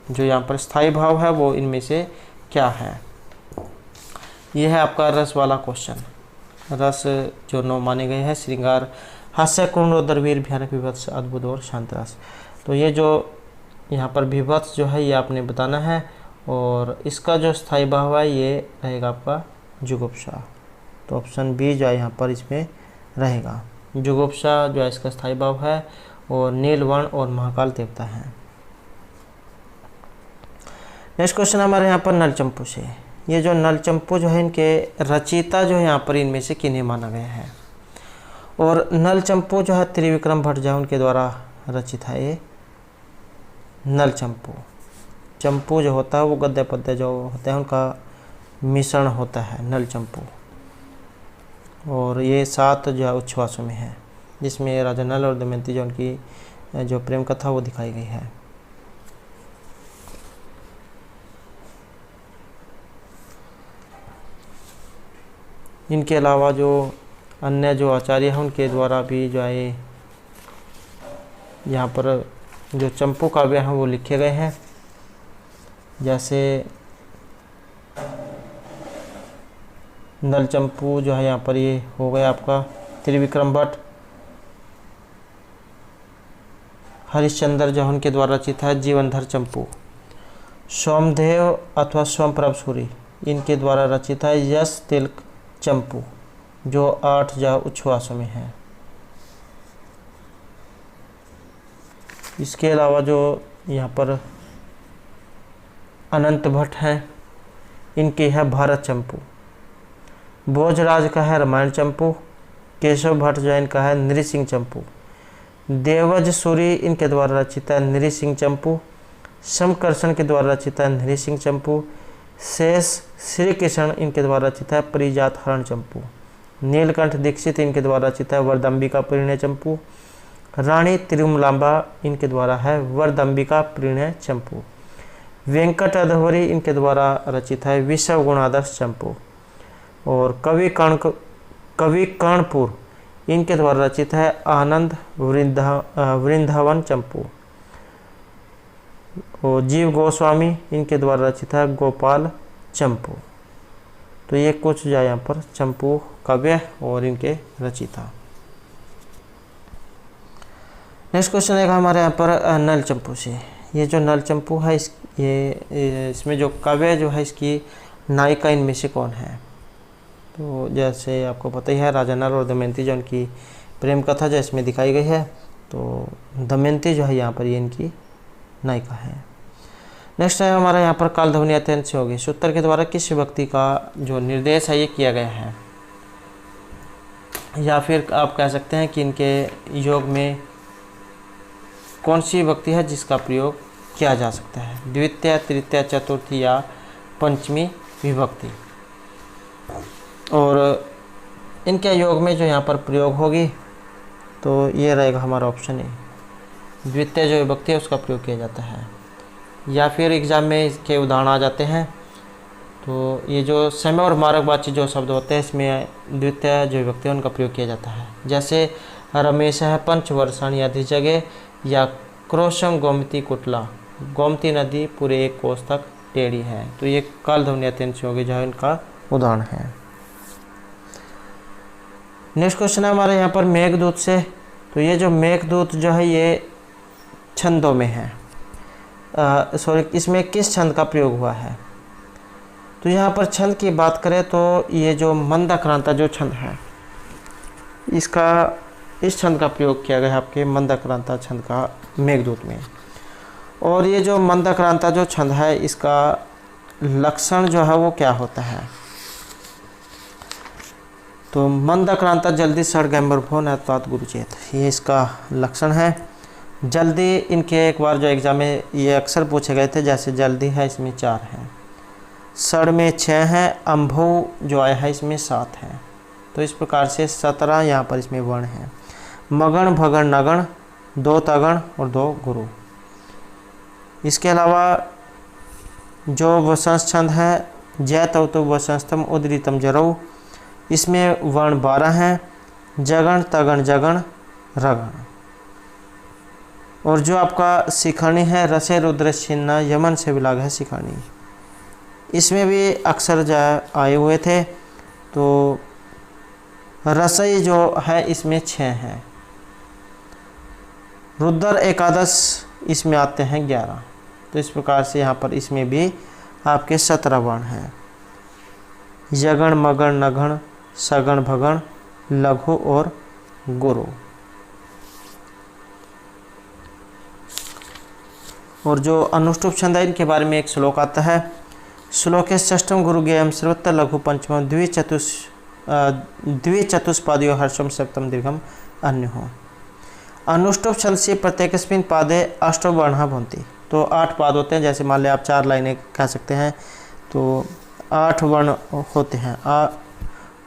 जो यहाँ पर स्थायी भाव है वो इनमें से क्या है। ये है आपका रस वाला क्वेश्चन। रस जो 9 माने गए हैं, श्रृंगार, हास्य, क्रूर, दरवीर, भयानक, विभत्स, अद्भुत और शांत रस। तो ये जो यहाँ पर विभत्स जो है ये आपने बताना है और इसका जो स्थायी भाव है ये रहेगा आपका जुगुप्सा। तो ऑप्शन बी जो है यहाँ पर इसमें रहेगा। जुगुप्सा जो है इसका स्थायी भाव है और नीलवर्ण और महाकाल देवता है। नेक्स्ट क्वेश्चन हमारे यहाँ पर नलचंपू से। ये जो नलचंपू जो है इनके रचयिता जो है यहाँ पर इनमें से किन्हें माना गया है। और नलचंपू जो है त्रिविक्रम भट्ट जो उनके द्वारा रचित है ये नलचंपू। चंपू जो होता है वो गद्य पद्य जो होते हैं उनका मिश्रण होता है नलचंपू। और ये 7 जो है उच्छ्वासों में है जिसमें राजा नल और दमयंती जो उनकी जो प्रेम कथा वो दिखाई गई है। इनके अलावा जो अन्य जो आचार्य हैं उनके द्वारा भी जो है यहाँ पर जो चंपू काव्य हैं वो लिखे गए हैं। जैसे नलचंपू जो है यहाँ पर ये हो गया आपका त्रिविक्रम भट्ट। हरिश्चंद्र जो उनके द्वारा रचित है जीवनधर चंपू। सोमदेव अथवा सोमप्रभ सूरी इनके द्वारा रचित है यश तिलक चंपू जो 8 जो उच्छ्वासों में है। इसके अलावा जो यहाँ पर अनंत भट्ट हैं इनकी है भारत चंपू। भोजराज का है रामायण चंपू। केशव भट्ट जो है इनका है नृसिंह चंपू। देवज सूरी इनके द्वारा रचित है नृसिंह चंपू। समकर्षण के द्वारा रचित है नृसिंह चंपू। शेष श्री कृष्ण इनके द्वारा रचित है परिजात हरण चंपू। नीलकंठ दीक्षित इनके द्वारा रचित है वरदंबिका परिणय चंपू। रानी तिरुमलांबा इनके द्वारा है वरदंबिका परिणय चंपू। वेंकट अधवरी इनके द्वारा रचित है विश्व गुणादर्श चंपू। और कवि कर्णपुर इनके द्वारा रचित है आनंद वृंदावन चंपू। और जीव गोस्वामी इनके द्वारा रचित है गोपाल चंपू। तो ये कुछ जो यहाँ पर चंपू काव्य और इनके रचिता। नेक्स्ट क्वेश्चन है हमारे यहाँ पर नल चंपू से। ये जो नल चंपू है इसमें जो काव्य जो है इसकी नायिका इनमें से कौन है। तो जैसे आपको पता ही है राजा नल और दमयंती जो उनकी प्रेम कथा जो इसमें दिखाई गई है। तो दमयंती जो है यहाँ पर ये इनकी नायिका है। नेक्स्ट है हमारा यहाँ पर काल ध्वनि अत्यंत से होगी। सूत्र के द्वारा किस विभक्ति का जो निर्देश है ये किया गया है, या फिर आप कह सकते हैं कि इनके योग में कौन सी विभक्ति है जिसका प्रयोग किया जा सकता है, द्वितीय, तृतीय, चतुर्थी या पंचमी विभक्ति। और इनके योग में जो यहाँ पर प्रयोग होगी तो ये रहेगा हमारा ऑप्शन ए, द्वितीय जो विभक्ति है उसका प्रयोग किया जाता है। या फिर एग्ज़ाम में इसके उदाहरण आ जाते हैं, तो ये जो समय और मार्गवाची जो शब्द होते हैं इसमें द्वितीय जो विभक्ति है उनका प्रयोग किया जाता है। जैसे रमेश है पंचवर्षाणी आदि जगह, या क्रोशम गोमती कुटला, गोमती नदी पूरे 1 कोस तक टेढ़ी है। तो ये काल ध्वनि अत्यंत से होगी जो है इनका उदाहरण है। नेक्स्ट क्वेश्चन है हमारे यहाँ पर मेघदूत से। तो ये जो मेघदूत जो है ये छंदों में है, सॉरी इसमें किस छंद का प्रयोग हुआ है। तो यहाँ पर छंद की बात करें तो ये जो मंदाक्रांता जो छंद है इस छंद का प्रयोग किया गया है आपके मंदाक्रांता छंद का मेघदूत में। और ये जो मंदाक्रांता जो छंद है इसका लक्षण जो है वो क्या होता है। तो मंदाक्रांता जल्दी सड़ गैम्बर भो नत्वात गुरुचेत, ये इसका लक्षण है। जल्दी इनके एक बार जो एग्ज़ाम में ये अक्सर पूछे गए थे, जैसे जल्दी है इसमें 4 है, सड़ में 6 है, अम्भु जो आया है इसमें 7 है। तो इस प्रकार से 17 यहाँ पर इसमें वर्ण है। मगण, भगण, नगण, 2 तगण और 2 गुरु। इसके अलावा जो वसंस छंद है जय तव तो वसंस्तम उदरीतम जरऊ, इसमें वर्ण 12 हैं, जगण, तगण, जगण, रगण। और जो आपका शिखरणी है रसे रुद्र छिन्ना यमन से विलाग है शिखरणी, इसमें भी अक्सर आए हुए थे। तो रसई जो है इसमें 6 हैं, रुद्र एकादश इसमें आते हैं 11। तो इस प्रकार से यहाँ पर इसमें भी आपके 17 वर्ण हैं, यगण, मगण, नगण, सगण, भगण, लघु और गुरु। और जो अनुष्टुप छंद है इनके बारे में एक श्लोक आता है। श्लोके षष्ठम गुरु गेयम सर्वत्र लघु पंचम द्विचतुष्पादियो हर्षम सप्तम दीर्घम अन्य हो। अनुष्टुप छंद से प्रत्येकस्मिन् पादे अष्टौ वर्णः भवन्ति। तो 8 पाद होते हैं, जैसे मान लिया आप 4 लाइनें कह सकते हैं, तो 8 वर्ण होते हैं।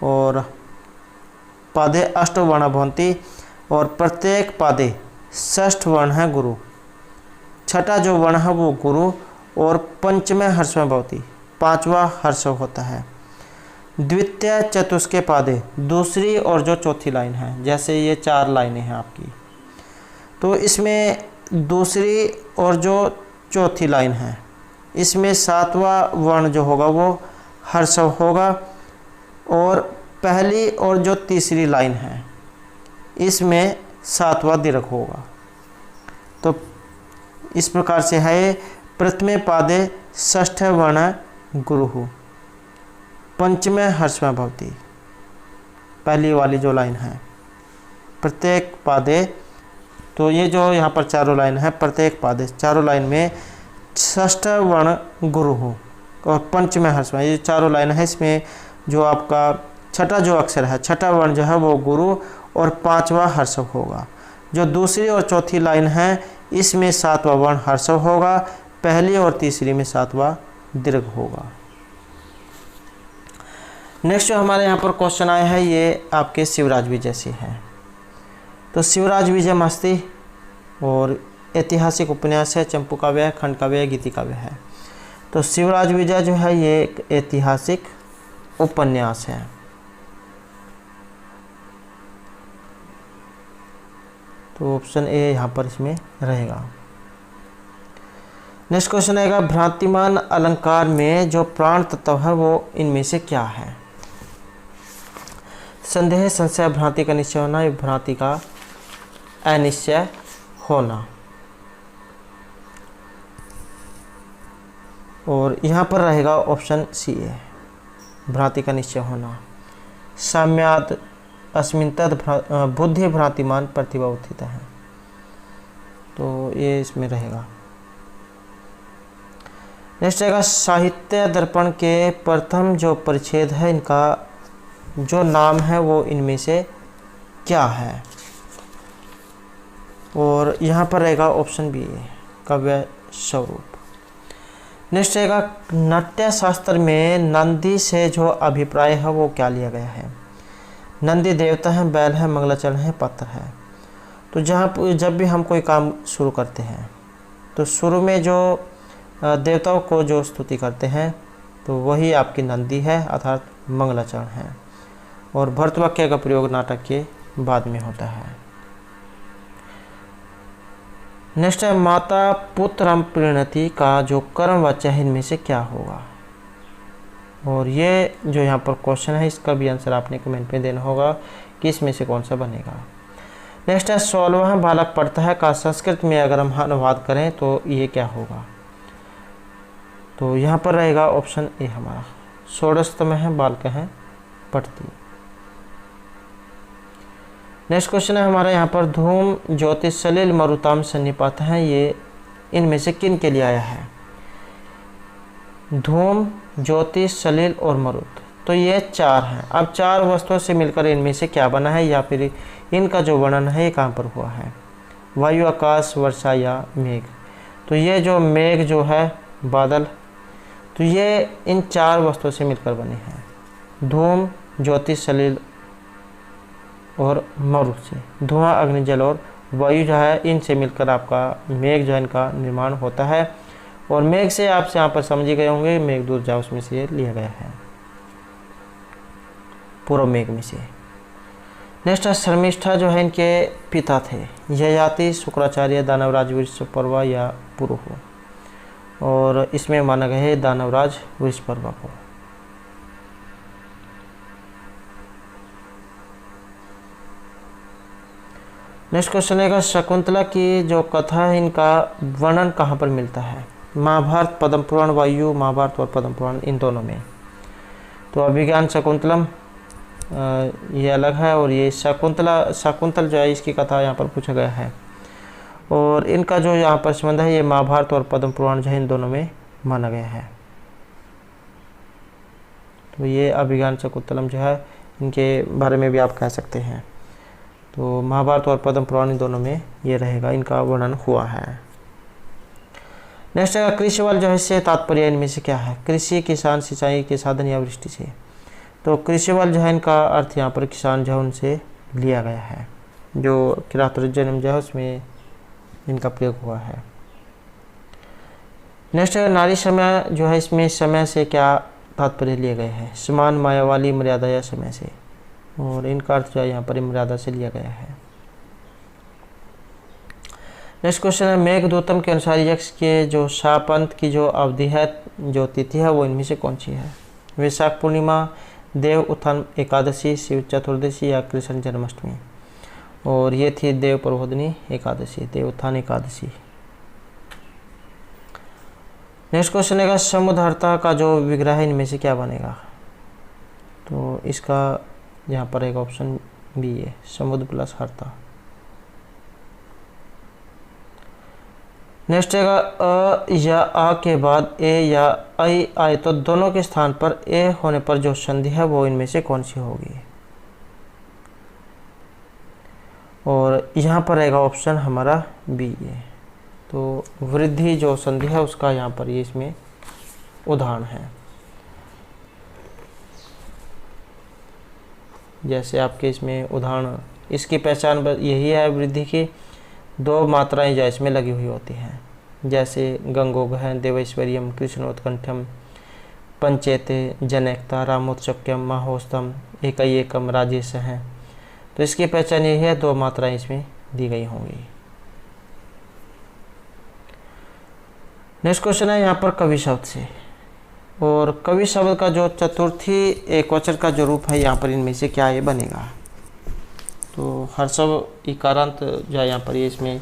और पादे अष्टौ वर्णः भवन्ति, और प्रत्येक पादे षष्ठ वर्ण है गुरु, छठा जो वर्ण है वो गुरु, और पंचमे हर्षम भवति, 5वां हर्ष होता है। द्वितीय चतुष्के पादे, दूसरी और जो चौथी लाइन है, जैसे ये 4 लाइनें हैं आपकी, तो इसमें दूसरी और जो चौथी लाइन है इसमें 7वां वर्ण जो होगा वो हर्ष होगा, और पहली और जो तीसरी लाइन है इसमें 7वां दीर्घ होगा। तो इस प्रकार से है प्रथमे पादे षष्ठ वर्ण गुरु, पंचमे हर्षम भवति, पहली वाली जो लाइन है प्रत्येक पादे। तो ये जो यहाँ पर 4 लाइन है, प्रत्येक पादे 4 लाइन में षष्ठ वर्ण गुरु हो और पंचमे हर्षम, ये 4 लाइन है, इसमें जो आपका छठा जो अक्षर है, छठा वर्ण जो है वो गुरु और 5वां हर्ष होगा। जो दूसरी और चौथी लाइन है इसमें 7वां वर्ण हर्ष होगा, पहली और तीसरी में 7वां दीर्घ होगा। नेक्स्ट जो हमारे यहाँ पर क्वेश्चन आया है ये आपके शिवराज विजय से है। तो शिवराज विजय मस्ती और ऐतिहासिक उपन्यास है, चंपू काव्य है, खंड काव्य है, गीति काव्य है। तो शिवराज विजय जो है ये एक ऐतिहासिक उपन्यास है। तो ऑप्शन ए यहाँ पर इसमें रहेगा। नेक्स्ट क्वेश्चन आएगा, भ्रांतिमान अलंकार में जो प्राण तत्व है वो इनमें से क्या है। संदेह, संशय, भ्रांति का निश्चय होना, भ्रांति का अनिश्चय होना। और यहाँ पर रहेगा ऑप्शन सी है, भ्रांति का निश्चय होना। साम्याद अस्मिन्तर बुद्धि भ्रांतिमान प्रतिभा उत्थित है। तो ये इसमें रहेगा। नेक्स्ट रहेगा साहित्य दर्पण के प्रथम जो परिच्छेद है इनका जो नाम है वो इनमें से क्या है। और यहाँ पर रहेगा ऑप्शन बी काव्य स्वरूप। नेक्स्ट रहेगा नाट्य शास्त्र में नंदी से जो अभिप्राय है वो क्या लिया गया है। नंदी देवता है, बैल है, मंगलाचरण है, पत्र है। तो जब भी हम कोई काम शुरू करते हैं तो शुरू में जो देवताओं को जो स्तुति करते हैं तो वही आपकी नंदी है अर्थात मंगलाचरण है। और भर्तृवाक्य का प्रयोग नाटक के बाद में होता है। नेक्स्ट है माता पुत्रम प्रीणति का जो कर्मवाच्य है इनमें से क्या होगा। और ये जो यहाँ पर क्वेश्चन है इसका भी आंसर आपने कमेंट में देना होगा कि इसमें से कौन सा बनेगा। नेक्स्ट है 16वां बालक पढ़ता है का संस्कृत में अगर हम अनुवाद करें तो ये क्या होगा। तो यहाँ पर रहेगा ऑप्शन ए हमारा। षोडशतम है बालक है पढ़ती। नेक्स्ट क्वेश्चन है हमारा यहाँ पर धूम ज्योति सलिल मरुताम सन्निपात है, ये इनमें से किन के लिए आया है। धूम, ज्योति, सलिल और मरुत, तो ये 4 हैं। अब 4 वस्तुओं से मिलकर इनमें से क्या बना है या फिर इनका जो वर्णन है ये कहाँ पर हुआ है। वायु, आकाश, वर्षा या मेघ। तो ये जो मेघ जो है बादल, तो ये इन 4 वस्तुओं से मिलकर बने हैं। धूम, ज्योति, सलिल और मरुत से। धुआं, अग्नि, जल और वायु जो है इनसे मिलकर आपका मेघ जो है इनका निर्माण होता है। और मेघ से आप यहाँ पर समझ गए होंगे मेघ दूर जाओ उसमें से लिया गया है, पूर्व मेघ में से। नेक्स्ट है शर्मिष्ठा जो है इनके पिता थे। ययाति, शुक्राचार्य, दानवराज वृषपर्वा या पुरुहु। और इसमें माना गया है दानवराज वृषपर्वा को। नेक्स्ट क्वेश्चन है शकुंतला की जो कथा है इनका वर्णन कहाँ पर मिलता है। महाभारत, पद्म पुराण, वायु महाभारत और पद्म पुराण इन दोनों में। तो अभिज्ञान शकुंतलम ये अलग है और ये शकुंतल जो है इसकी कथा यहाँ पर पूछा गया है। और इनका जो यहाँ पर संबंध है ये महाभारत और पद्म पुराण जो है इन दोनों में माना गया है। तो ये अभिज्ञान शकुंतलम जो है इनके बारे में भी आप कह सकते हैं। तो महाभारत और पद्म पुराण इन दोनों में ये रहेगा, इनका वर्णन हुआ है। नेक्स्ट है कृषि वाल जो है इससे तात्पर्य इनमें से क्या है। कृषि, किसान, सिंचाई के साधन या वृष्टि से। तो कृषि वाल जो है इनका अर्थ यहाँ पर किसान जो है उनसे लिया गया है। जो किरात जन्म जो है उसमें इनका प्रयोग हुआ है। नेक्स्ट है नारी समय जो है इसमें समय से क्या तात्पर्य लिए गए हैं। समान, माया वाली, मर्यादा या समय से। और इनका अर्थ जो है यहाँ पर मर्यादा से लिया गया है। नेक्स्ट क्वेश्चन है मेघदूतम के अनुसार यक्ष के जो शापंत की जो अवधि है, जो तिथि है वो इनमें से कौन सी है। वैशाख पूर्णिमा, देव उत्थान एकादशी, शिव चतुर्दशी या कृष्ण जन्माष्टमी। और ये थी देव प्रबोधिनी एकादशी, देव उत्थान एकादशी। नेक्स्ट क्वेश्चन है समुद्रहर्ता का जो विग्रह है इनमें से क्या बनेगा। तो इसका यहाँ पर एक ऑप्शन बी है, समुद्र प्लस हर्ता। नेक्स्ट है अ या आ के बाद ए या आई आए, तो दोनों के स्थान पर ए होने पर जो संधि है वो इनमें से कौन सी होगी। और यहाँ पर रहेगा ऑप्शन हमारा बी है। तो वृद्धि जो संधि है उसका यहाँ पर ये इसमें उदाहरण है। जैसे आपके इसमें उदाहरण, इसकी पहचान यही है वृद्धि की 2 मात्राएं जो इसमें लगी हुई होती हैं। जैसे गंगोगह, देवैश्वर्यम, कृष्णोत्कंठम, पंचेते, जनैकता, रामोत्सक्यम, माहोस्तम, एकम, राजेश हैं। तो इसकी पहचान यही है, 2 मात्राएं इसमें दी गई होंगी। नेक्स्ट क्वेश्चन है यहाँ पर कवि शब्द से। और कवि शब्द का जो चतुर्थी एकवचन का जो रूप है यहाँ पर इनमें से क्या ये बनेगा। तो हर्षव इकारांत जो है यहाँ पर ये इसमें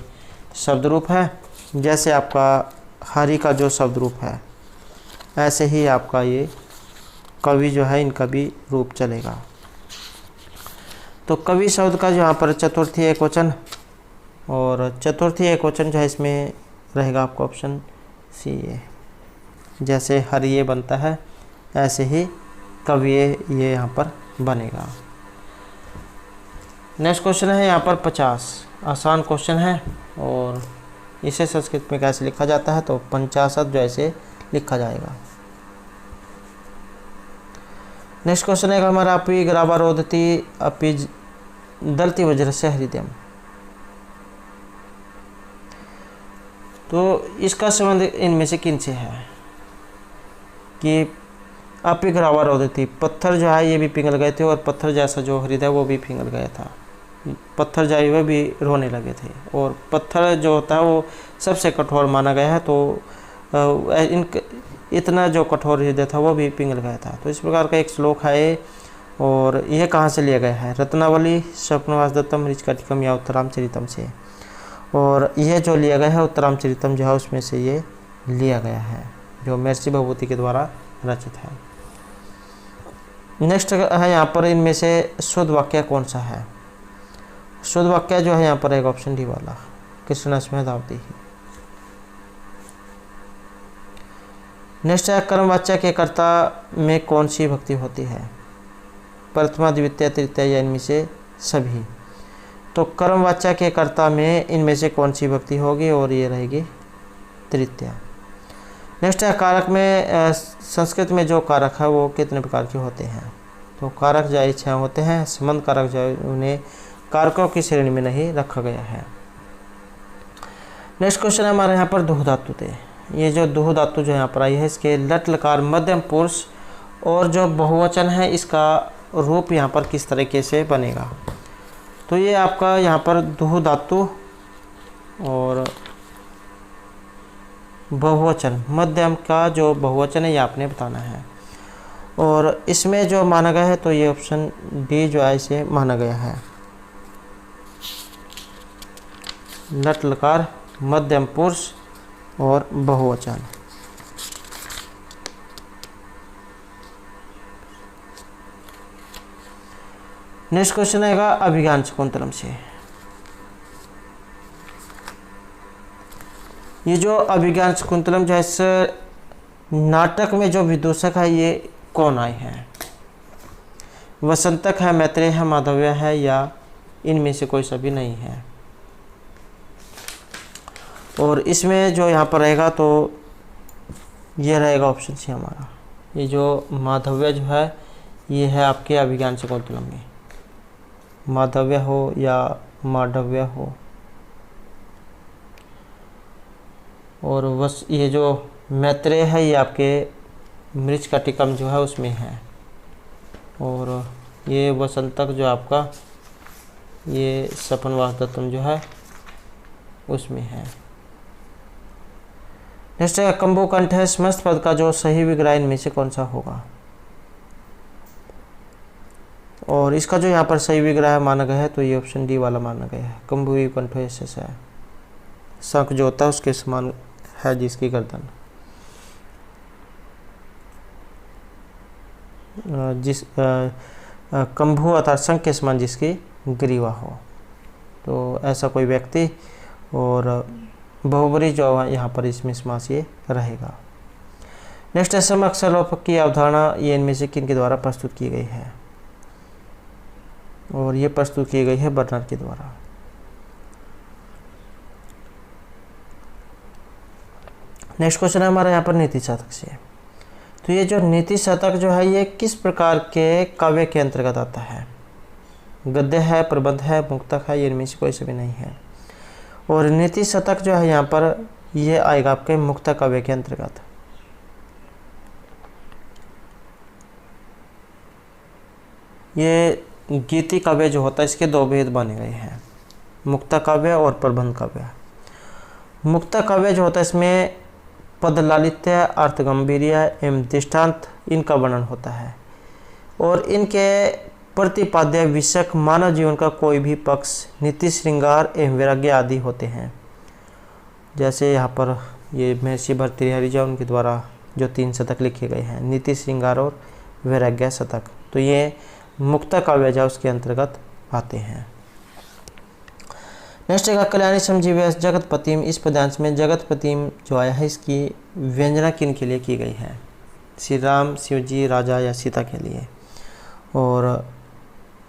शब्द रूप है। जैसे आपका हरि का जो शब्द रूप है ऐसे ही आपका ये कवि जो है इनका भी रूप चलेगा। तो कवि शब्द का जो यहाँ पर चतुर्थी एकवचन, और चतुर्थी एकवचन जो है इसमें रहेगा आपका ऑप्शन सी है। जैसे हरिये बनता है ऐसे ही कविये ये यहाँ पर बनेगा। नेक्स्ट क्वेश्चन है यहाँ पर 50, आसान क्वेश्चन है और इसे संस्कृत में कैसे लिखा जाता है, तो 50 जो ऐसे लिखा जाएगा। नेक्स्ट क्वेश्चन है हमारा अपि ग्रावा रोदती अपि दलती वज्रस्य हृदयम। तो इसका संबंध इनमें से किन से है कि अपि ग्रावा रोदती, पत्थर जो है ये भी पिघल गए थे और पत्थर जैसा जो हृदय वो भी पिघल गया था, पत्थर जो है भी रोने लगे थे, और पत्थर जो होता है वो सबसे कठोर माना गया है, तो इतना जो कठोर हृदय था वो भी पिघल गया था। तो इस प्रकार का एक श्लोक है और यह कहाँ से लिया गया है, रत्नावली, स्वप्नवास दत्तम, ऋचकटिकम या उत्तरामचरितम से, और यह जो लिया गया है उत्तरामचरितम जो है उसमें से ये लिया गया है, जो महर्षि भभूति के द्वारा रचित है। नेक्स्ट है यहाँ पर इनमें से शुद्ध वाक्य कौन सा है, शुद्ध वाक्य जो है यहाँ पर एक ऑप्शन डी वाला, कृष्णस्मृत धावती। नेक्स्ट है कर्मवाच्य के कर्ता में कौन सी भक्ति होती है, प्रथमा द्वितीय तृतीय या इनमें से सभी। तो कर्मवाच्य के कर्ता में इनमें से कौन सी भक्ति होगी, और ये रहेगी तृतीय। नेक्स्ट है कारक में, संस्कृत में जो कारक है वो कितने प्रकार के होते हैं, तो कारक जो इच्छा होते हैं, संबंध कारक जो उन्हें कारकों की श्रेणी में नहीं रखा गया है। नेक्स्ट क्वेश्चन है हमारे यहाँ पर दुह धातु थे। ये जो दुह धातु जो यहाँ पर आई है इसके लट लकार मध्यम पुरुष और जो बहुवचन है इसका रूप यहाँ पर किस तरीके से बनेगा, तो ये आपका यहाँ पर दुह धातु और बहुवचन मध्यम का जो बहुवचन है ये आपने बताना है, और इसमें जो माना गया है तो ये ऑप्शन डी जो है इसे माना गया है, लट लकार मध्यम पुरुष और बहुवचन। नेक्स्ट क्वेश्चन आएगा अभिज्ञान शकुंतलम से। ये जो अभिज्ञान शकुंतलम जो है इस नाटक में जो विदूषक है ये कौन आए हैं, वसंतक है, मैत्रेय है, माधव्य है, या इनमें से कोई सभी नहीं है। और इसमें जो यहाँ पर रहेगा तो ये रहेगा ऑप्शन सी हमारा, ये जो माधव्य जो है ये है आपके अभिज्ञान शकुंतलम में, माधव्य हो या माधव्य हो। और बस ये जो मैत्रेय है ये आपके मृच्छकटिकम जो है उसमें है, और ये वसंतक जो आपका ये स्वप्नवास दत्तम जो है उसमें है। नेक्स्ट है कंबुकंठ है, समस्त पद का जो सही विग्रह इनमें से कौन सा होगा, और इसका जो यहाँ पर सही विग्रह माना गया है तो ये ऑप्शन डी वाला माना गया है, कंबुई कंठ ऐसे है, शंख जो होता है उसके समान है जिसकी गर्दन, जिस कंभु अर्थात शंख के समान जिसकी ग्रीवा हो, तो ऐसा कोई व्यक्ति, और बहुबरी जो यहाँ पर इसमें समास ये रहेगा। नेक्स्ट है सम अक्षर लोप की अवधारणा, ये इनमें से किन के द्वारा प्रस्तुत की गई है, और ये प्रस्तुत की गई है बर्नर के द्वारा। नेक्स्ट क्वेश्चन है हमारा यहाँ पर नीति शतक से। तो ये जो नीति शतक जो है ये किस प्रकार के काव्य के अंतर्गत आता है, गद्य है, प्रबंध है, मुक्तक है, ये इनमें से कोई सभी नहीं है। और नीति शतक जो है यहाँ पर ये आएगा आपके मुक्तक काव्य के अंतर्गत। ये गीति काव्य जो होता है इसके दो भेद बने गए हैं, मुक्तक काव्य और प्रबंध काव्य। मुक्तक काव्य जो होता है इसमें पद लालित्य, अर्थ गंभीर्य एवं दृष्टांत इनका वर्णन होता है, और इनके प्रतिपाद्य विषयक मानव जीवन का कोई भी पक्ष, नीति, श्रृंगार एवं वैराग्य आदि होते हैं। जैसे यहाँ पर ये महर्षि भर्तृहरि जो उनके द्वारा जो 3 शतक लिखे गए हैं, नीति, श्रृंगार और वैराग्य शतक, तो ये मुक्तक काव्य जो उसके अंतर्गत आते हैं। नेक्स्ट है कल्याणी समजीव्य जगतपतिम। इस पद्यांश में जगतपतिम जो आया है इसकी व्यंजना किन के लिए की गई है? श्री राम, शिव जी, राजा या सीता के लिए। और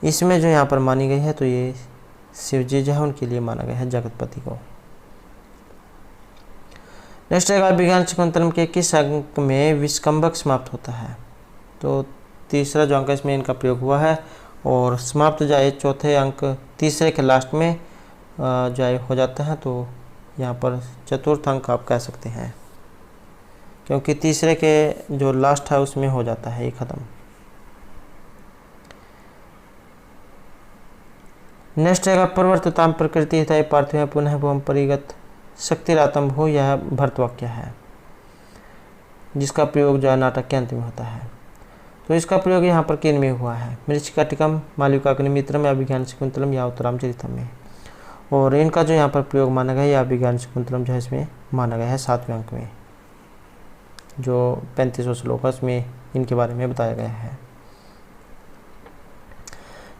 इसमें जो यहाँ पर मानी गई है तो ये शिव जी जो है उनके लिए माना गया है जगतपति को। नेक्स्ट है विज्ञान शकुंतलम के किस अंक में विस्कंभक समाप्त होता है? तो तीसरा जो अंक है इसमें इनका प्रयोग हुआ है और समाप्त जो है चौथे अंक तीसरे के लास्ट में जो है हो जाता है, तो यहाँ पर चतुर्थ अंक आप कह सकते हैं क्योंकि तीसरे के जो लास्ट है उसमें हो जाता है ये खत्म। नेक्स्ट है प्रवर्तताम प्रकृति हिताय पार्थिव पुनः भूम परिगत शक्तिरातम भू, यह भर्तवाक्य है जिसका प्रयोग जो है नाटक के अंत में होता है। तो इसका प्रयोग यहाँ पर किन में हुआ है? मृच्छकटिकम, मालविकाग्निमित्रम या विज्ञान शकुंतलम या उत्तरामचरितम में। और इनका जो यहाँ पर प्रयोग माना गया या विज्ञान शकुंतलम जो है इसमें माना गया है 7वें अंक में, जो 3500 श्लोक है इसमें इनके बारे में बताया गया है।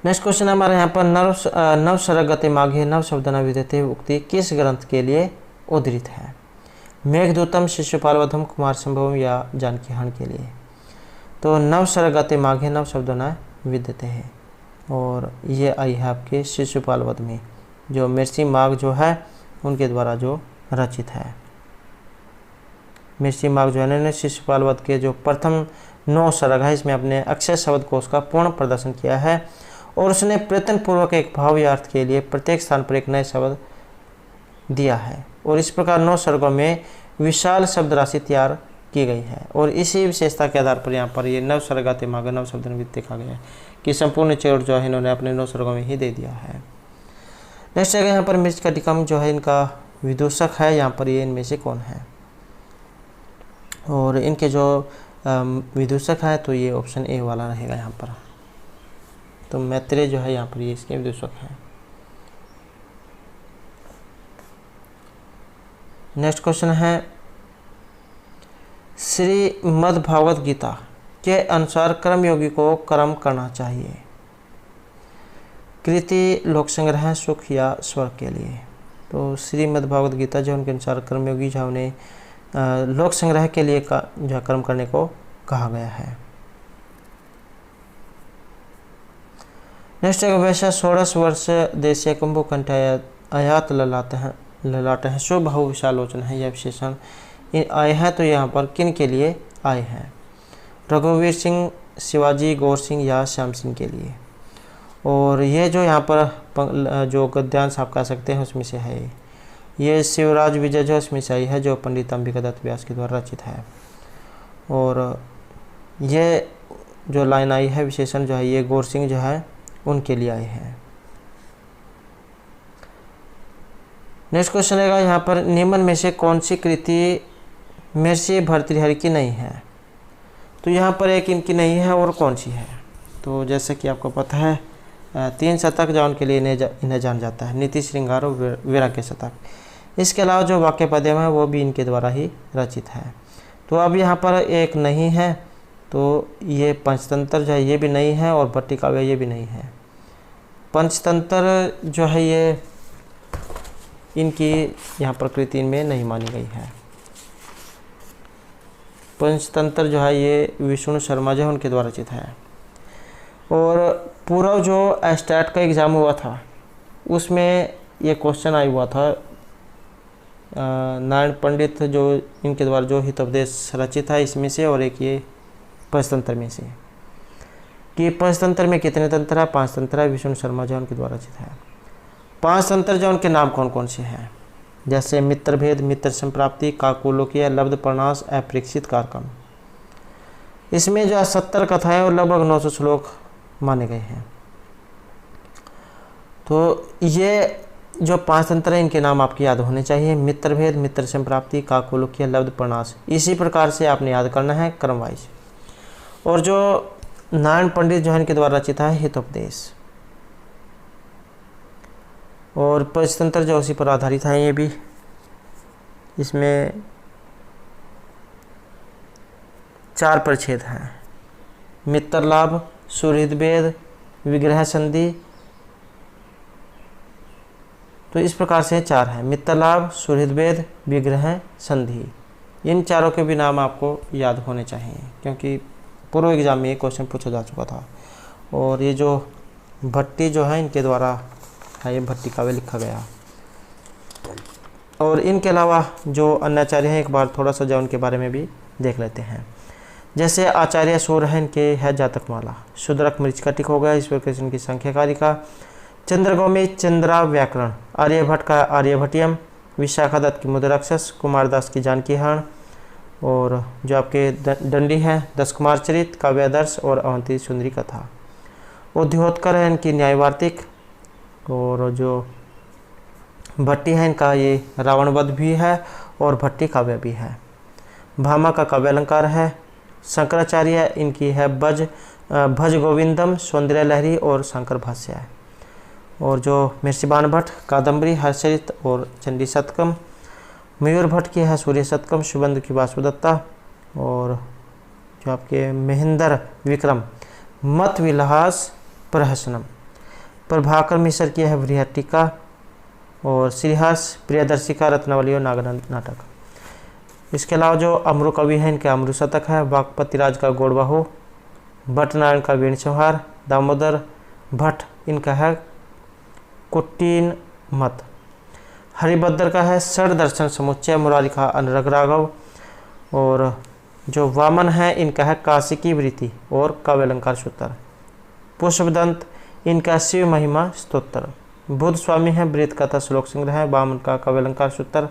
नेक्स्ट क्वेश्चन हमारे यहाँ पर नव सरगते माघे नव शब्दना विदते उक्ति किस ग्रंथ के लिए उद्धृत है? मेघदूतम, शिशुपालवधम, कुमार संभवम या जानकी हरण के लिए। तो नव सरगते माघे नव शब्दना विद्यते है और ये आई है आपके शिशुपालवध में, जो मिर्ची माघ जो है उनके द्वारा जो रचित है। मिर्ची माघ जो है इन्होंने शिशुपालवध के जो प्रथम 9 सर्ग है इसमें अपने अक्षय शब्द कोश का पूर्ण प्रदर्शन किया है और उसने प्रयत्न पूर्वक एक भाव या अर्थ के लिए प्रत्येक स्थान पर एक नए शब्द दिया है और इस प्रकार 9 सर्गों में विशाल शब्द राशि तैयार की गई है और इसी विशेषता के आधार पर यहाँ पर ये नव सर्गाते माघ नव शब्द देखा गया है कि संपूर्ण चोट जो है इन्होंने अपने 9 सर्गों में ही दे दिया है। नेक्स्ट है यहाँ पर मृच्छकटिकम जो है इनका विदूषक है, यहाँ पर ये इनमें से कौन है? और इनके जो विदूषक है तो ये ऑप्शन ए वाला रहेगा यहाँ पर। तो मैत्रेय जो है यहाँ पर ये इसके विदूषक है। नेक्स्ट क्वेश्चन है श्रीमद् भागवत गीता के अनुसार कर्मयोगी को कर्म करना चाहिए? कृति, लोक संग्रह, सुख या स्वर्ग के लिए। तो श्रीमद् भागवत गीता जो उनके अनुसार कर्मयोगी जो उन्हें लोक संग्रह के लिए जो कर्म करने को कहा गया है। नेक्स्ट है वैसा 16 वर्ष देशीय कुंभो कंठ आयात ललाट है शो बहु विशालोचन है, यह विशेषण आए हैं तो यहाँ पर किन के लिए आए हैं? रघुवीर सिंह, शिवाजी, गौर सिंह या श्याम सिंह के लिए। और ये जो यहाँ पर जो गद्यांश आप कह सकते हैं उसमें से है ये शिवराज विजय जो इसमें से आई है जो पंडित अंबिका दत्त व्यास के द्वारा रचित है। और ये जो लाइन आई है विशेषण जो है ये गौर सिंह जो है उनके लिए आए हैं। नेक्स्ट क्वेश्चन रहेगा यहाँ पर निम्न में से कौन सी कृति महर्षि भर्तृहरि की नहीं है? तो यहाँ पर एक इनकी नहीं है और कौन सी है? तो जैसे कि आपको पता है 3 शतक जो उनके लिए इन्हें जान जाता है, नीति, श्रृंगार और वैराग्य शतक। इसके अलावा जो वाक्य पद्यम है वो भी इनके द्वारा ही रचित है। तो अब यहाँ पर एक नहीं है तो ये पंचतंत्र जो है ये भी नहीं है और भट्टिकाव्य ये भी नहीं है। पंचतंत्र जो है ये इनकी यहाँ पर कृति में नहीं मानी गई है। पंचतंत्र जो है ये विष्णु शर्मा जो है उनके द्वारा रचित है। और पूरा जो एस्टेट का एग्ज़ाम हुआ था उसमें ये क्वेश्चन आया हुआ था नारायण पंडित जो इनके द्वारा जो हितोपदेश रचित है इसमें से और एक ये पंचतंत्र में से कि पंचतंत्र में कितने तंत्र है? 5 तंत्र है। विष्णु शर्मा जो उनके द्वारा रचित है। 5 तंत्र जो उनके नाम कौन कौन से हैं? जैसे मित्रभेद, मित्र संप्राप्ति, काकोलोकीय, लब्ध प्रणास, अप्रेक्षित कारकम। इसमें जो 70 कथाएं और लगभग 900 श्लोक माने गए हैं। तो ये जो 5 तंत्र हैं इनके नाम आपके याद होने चाहिए, मित्रभेद, मित्र संप्राप्ति, काकोलोकीय, लब्ध प्रणास। इसी प्रकार से आपने याद करना है क्रम वाइज। और जो नारायण पंडित जो है इनके द्वारा रचित है हितोपदेश। और पंचतंत्र जो उसी पर आधारित है ये भी। इसमें 4 परिच्छेद हैं, मित्र लाभ, सुहृद भेद, विग्रह संधि, तो इस प्रकार से 4 हैं, मित्रलाभ, सुहृदभेद, विग्रह, संधि। इन चारों के भी नाम आपको याद होने चाहिए, क्योंकि पूर्व एग्जाम में ये क्वेश्चन पूछा जा चुका था। और ये जो भट्टी जो है इनके द्वारा है, ये भट्टी काव्य लिखा गया। और इनके अलावा जो अन्य आचार्य हैं, एक बार थोड़ा सा जो उनके बारे में भी देख लेते हैं। जैसे आचार्य सूर्य हैं, इनके है जातकमाला, शूद्रक मृच्छकटिक हो गया, ईश्वर कृष्ण की संख्या कारिका, चंद्रगौमी चंद्रा व्याकरण, आर्यभट्ट का आर्यभट्टियम, विशाखा दत्त की मुद्राक्षस, कुमारदास की जानकी हरण, और जो आपके दंडी हैं दस कुमार चरित, काव्यादर्श और अवंती सुंदरी कथा। उद्योतकर है इनकी न्यायवार्तिक, और जो भट्टी है इनका ये रावणवध भी है और भट्टी काव्य भी है। भामा का काव्य अलंकार है। शंकराचार्य इनकी है भज गोविंदम, सौंदर्य लहरी और शंकर भाष्य है। और जो मिर्चिबान भट्ट कादम्बरी, हर्षरित और चंडी शतकम। मयूर भट्ट की है सूर्य शतकम, सुबंध की वासुदत्ता, और जो आपके महेंद्र विक्रम मत विलास प्रहसनम। प्रभाकर मिश्र की है बृहत टीका, और श्रीहास प्रियदर्शी का रत्नावली और नागनंद नाटक। इसके अलावा जो अमरु कवि हैं इनके अमरु शतक है। वाकपति राज का गोड़बाहु, भट्ट नारायण का वीण संहार, दामोदर भट्ट इनका है कुट्टीन मत। हरिभद्र का है षड दर्शन समुच्चय, मुरारी का अनुरग राघव, और जो वामन है इनका है काशी की वृत्ति और काव्य अलंकार सूत्र। पुष्पदंत इनका शिव महिमा स्तोत्र। बुद्ध स्वामी है वृत्त कथा श्लोक संग्रह है, वामन का काव्य अलंकार सूत्र।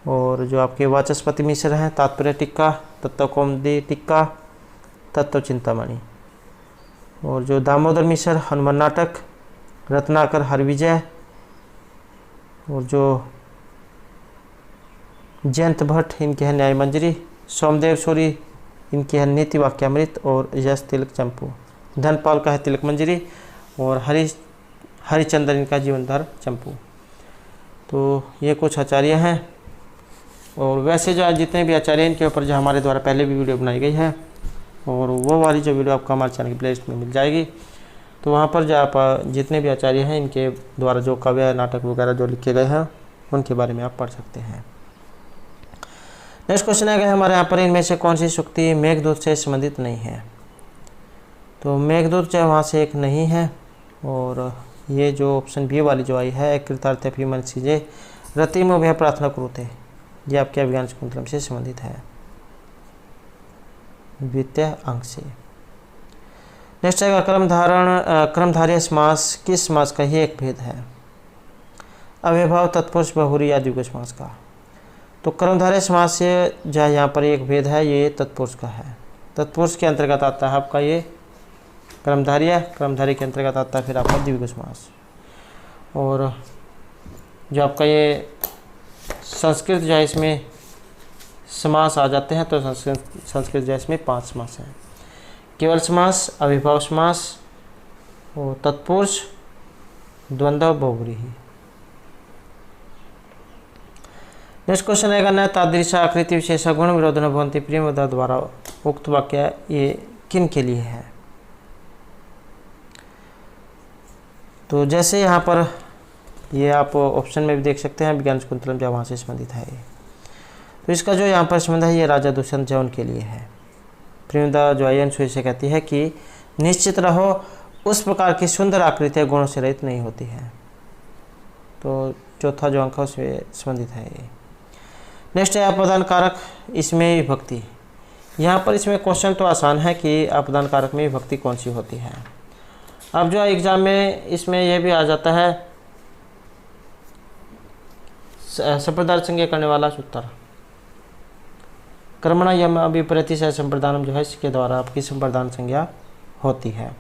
और जो आपके वाचस्पति मिश्र हैं तात्पर्य टिक्का, तत्व कौमुदी टिक्का, तत्व चिंतामणि। और जो दामोदर मिश्र हनुमान नाटक, रत्नाकर हरविजय, और जो जयंत भट्ट इनके हैं न्याय मंजरी, सोमदेव सूरी इनकी है नीति वाक्यामृत और यश तिलक चंपू। धनपाल का है तिलक मंजरी, और हरिचंद्र इनका जीवनधार चंपू। तो ये कुछ आचार्य हैं। और वैसे जो जितने भी आचार्य इनके ऊपर जो हमारे द्वारा पहले भी वीडियो बनाई गई है, और वो वाली जो वीडियो आपको हमारे चैनल की प्लेलिस्ट में मिल जाएगी, तो वहाँ पर जो आप जितने भी आचार्य हैं इनके द्वारा जो काव्य नाटक वगैरह जो लिखे गए हैं उनके बारे में आप पढ़ सकते हैं। नेक्स्ट क्वेश्चन आ गया हमारे यहाँ पर, इनमें से कौन सी सूक्ति मेघदूत से संबंधित नहीं है। तो मेघदूत जो वहाँ से एक नहीं है, और ये जो ऑप्शन बी वाली जो आई है कृतार्थ फी मनसीजे रतिम भय प्रार्थना कुरुते, ये आपके अभिज्ञान शाकुंतलम से संबंधित है द्वितीय अंक से। नेक्स्ट आएगा क्रमधारय समास, किस समास का ही एक भेद है। अव्यभाव तत्पुरुष बहुरी या द्विगु समास का। तो क्रमधारय समास से जो यहाँ पर एक भेद है, ये तत्पुरुष का है। तत्पुरुष के अंतर्गत आता है आपका ये क्रमधारय के अंतर्गत आता है फिर आपका द्विगु समास। और जो आपका ये संस्कृत जो है इसमें समास आ जाते हैं, तो संस्कृत जो है इसमें 5 समास हैं। केवल समास, अविभाव समास, और तत्पुरुष, द्वंद्व, बहुव्रीहि। नेक्स्ट क्वेश्चन आएगा न तादृश आकृति विशेष गुण विरोध न भवन्ति प्रियमदा द्वारा उक्त वाक्य ये किन के लिए है। तो जैसे यहाँ पर ये आप ऑप्शन में भी देख सकते हैं, विज्ञान शाकुंतलम जो वहाँ से संबंधित है। तो इसका जो यहाँ पर संबंध है ये राजा दुष्यंत जो उनके लिए है। प्रेमदा जो आयन से कहती है कि निश्चित रहो उस प्रकार की सुंदर आकृतियाँ गुणों से रहित नहीं होती है। तो चौथा जो अंक है उसमें संबंधित है ये। नेक्स्ट है अपदान कारक, इसमें विभक्ति। यहाँ पर इसमें क्वेश्चन तो आसान है कि अपदान कारक में विभक्ति कौन सी होती है। अब जो एग्जाम में इसमें यह भी आ जाता है संप्रदान संज्ञा करने वाला सूत्र, कर्मणा यम अभिप्रति से संप्रदानम जो है इसके द्वारा आपकी संप्रदान संज्ञा होती है।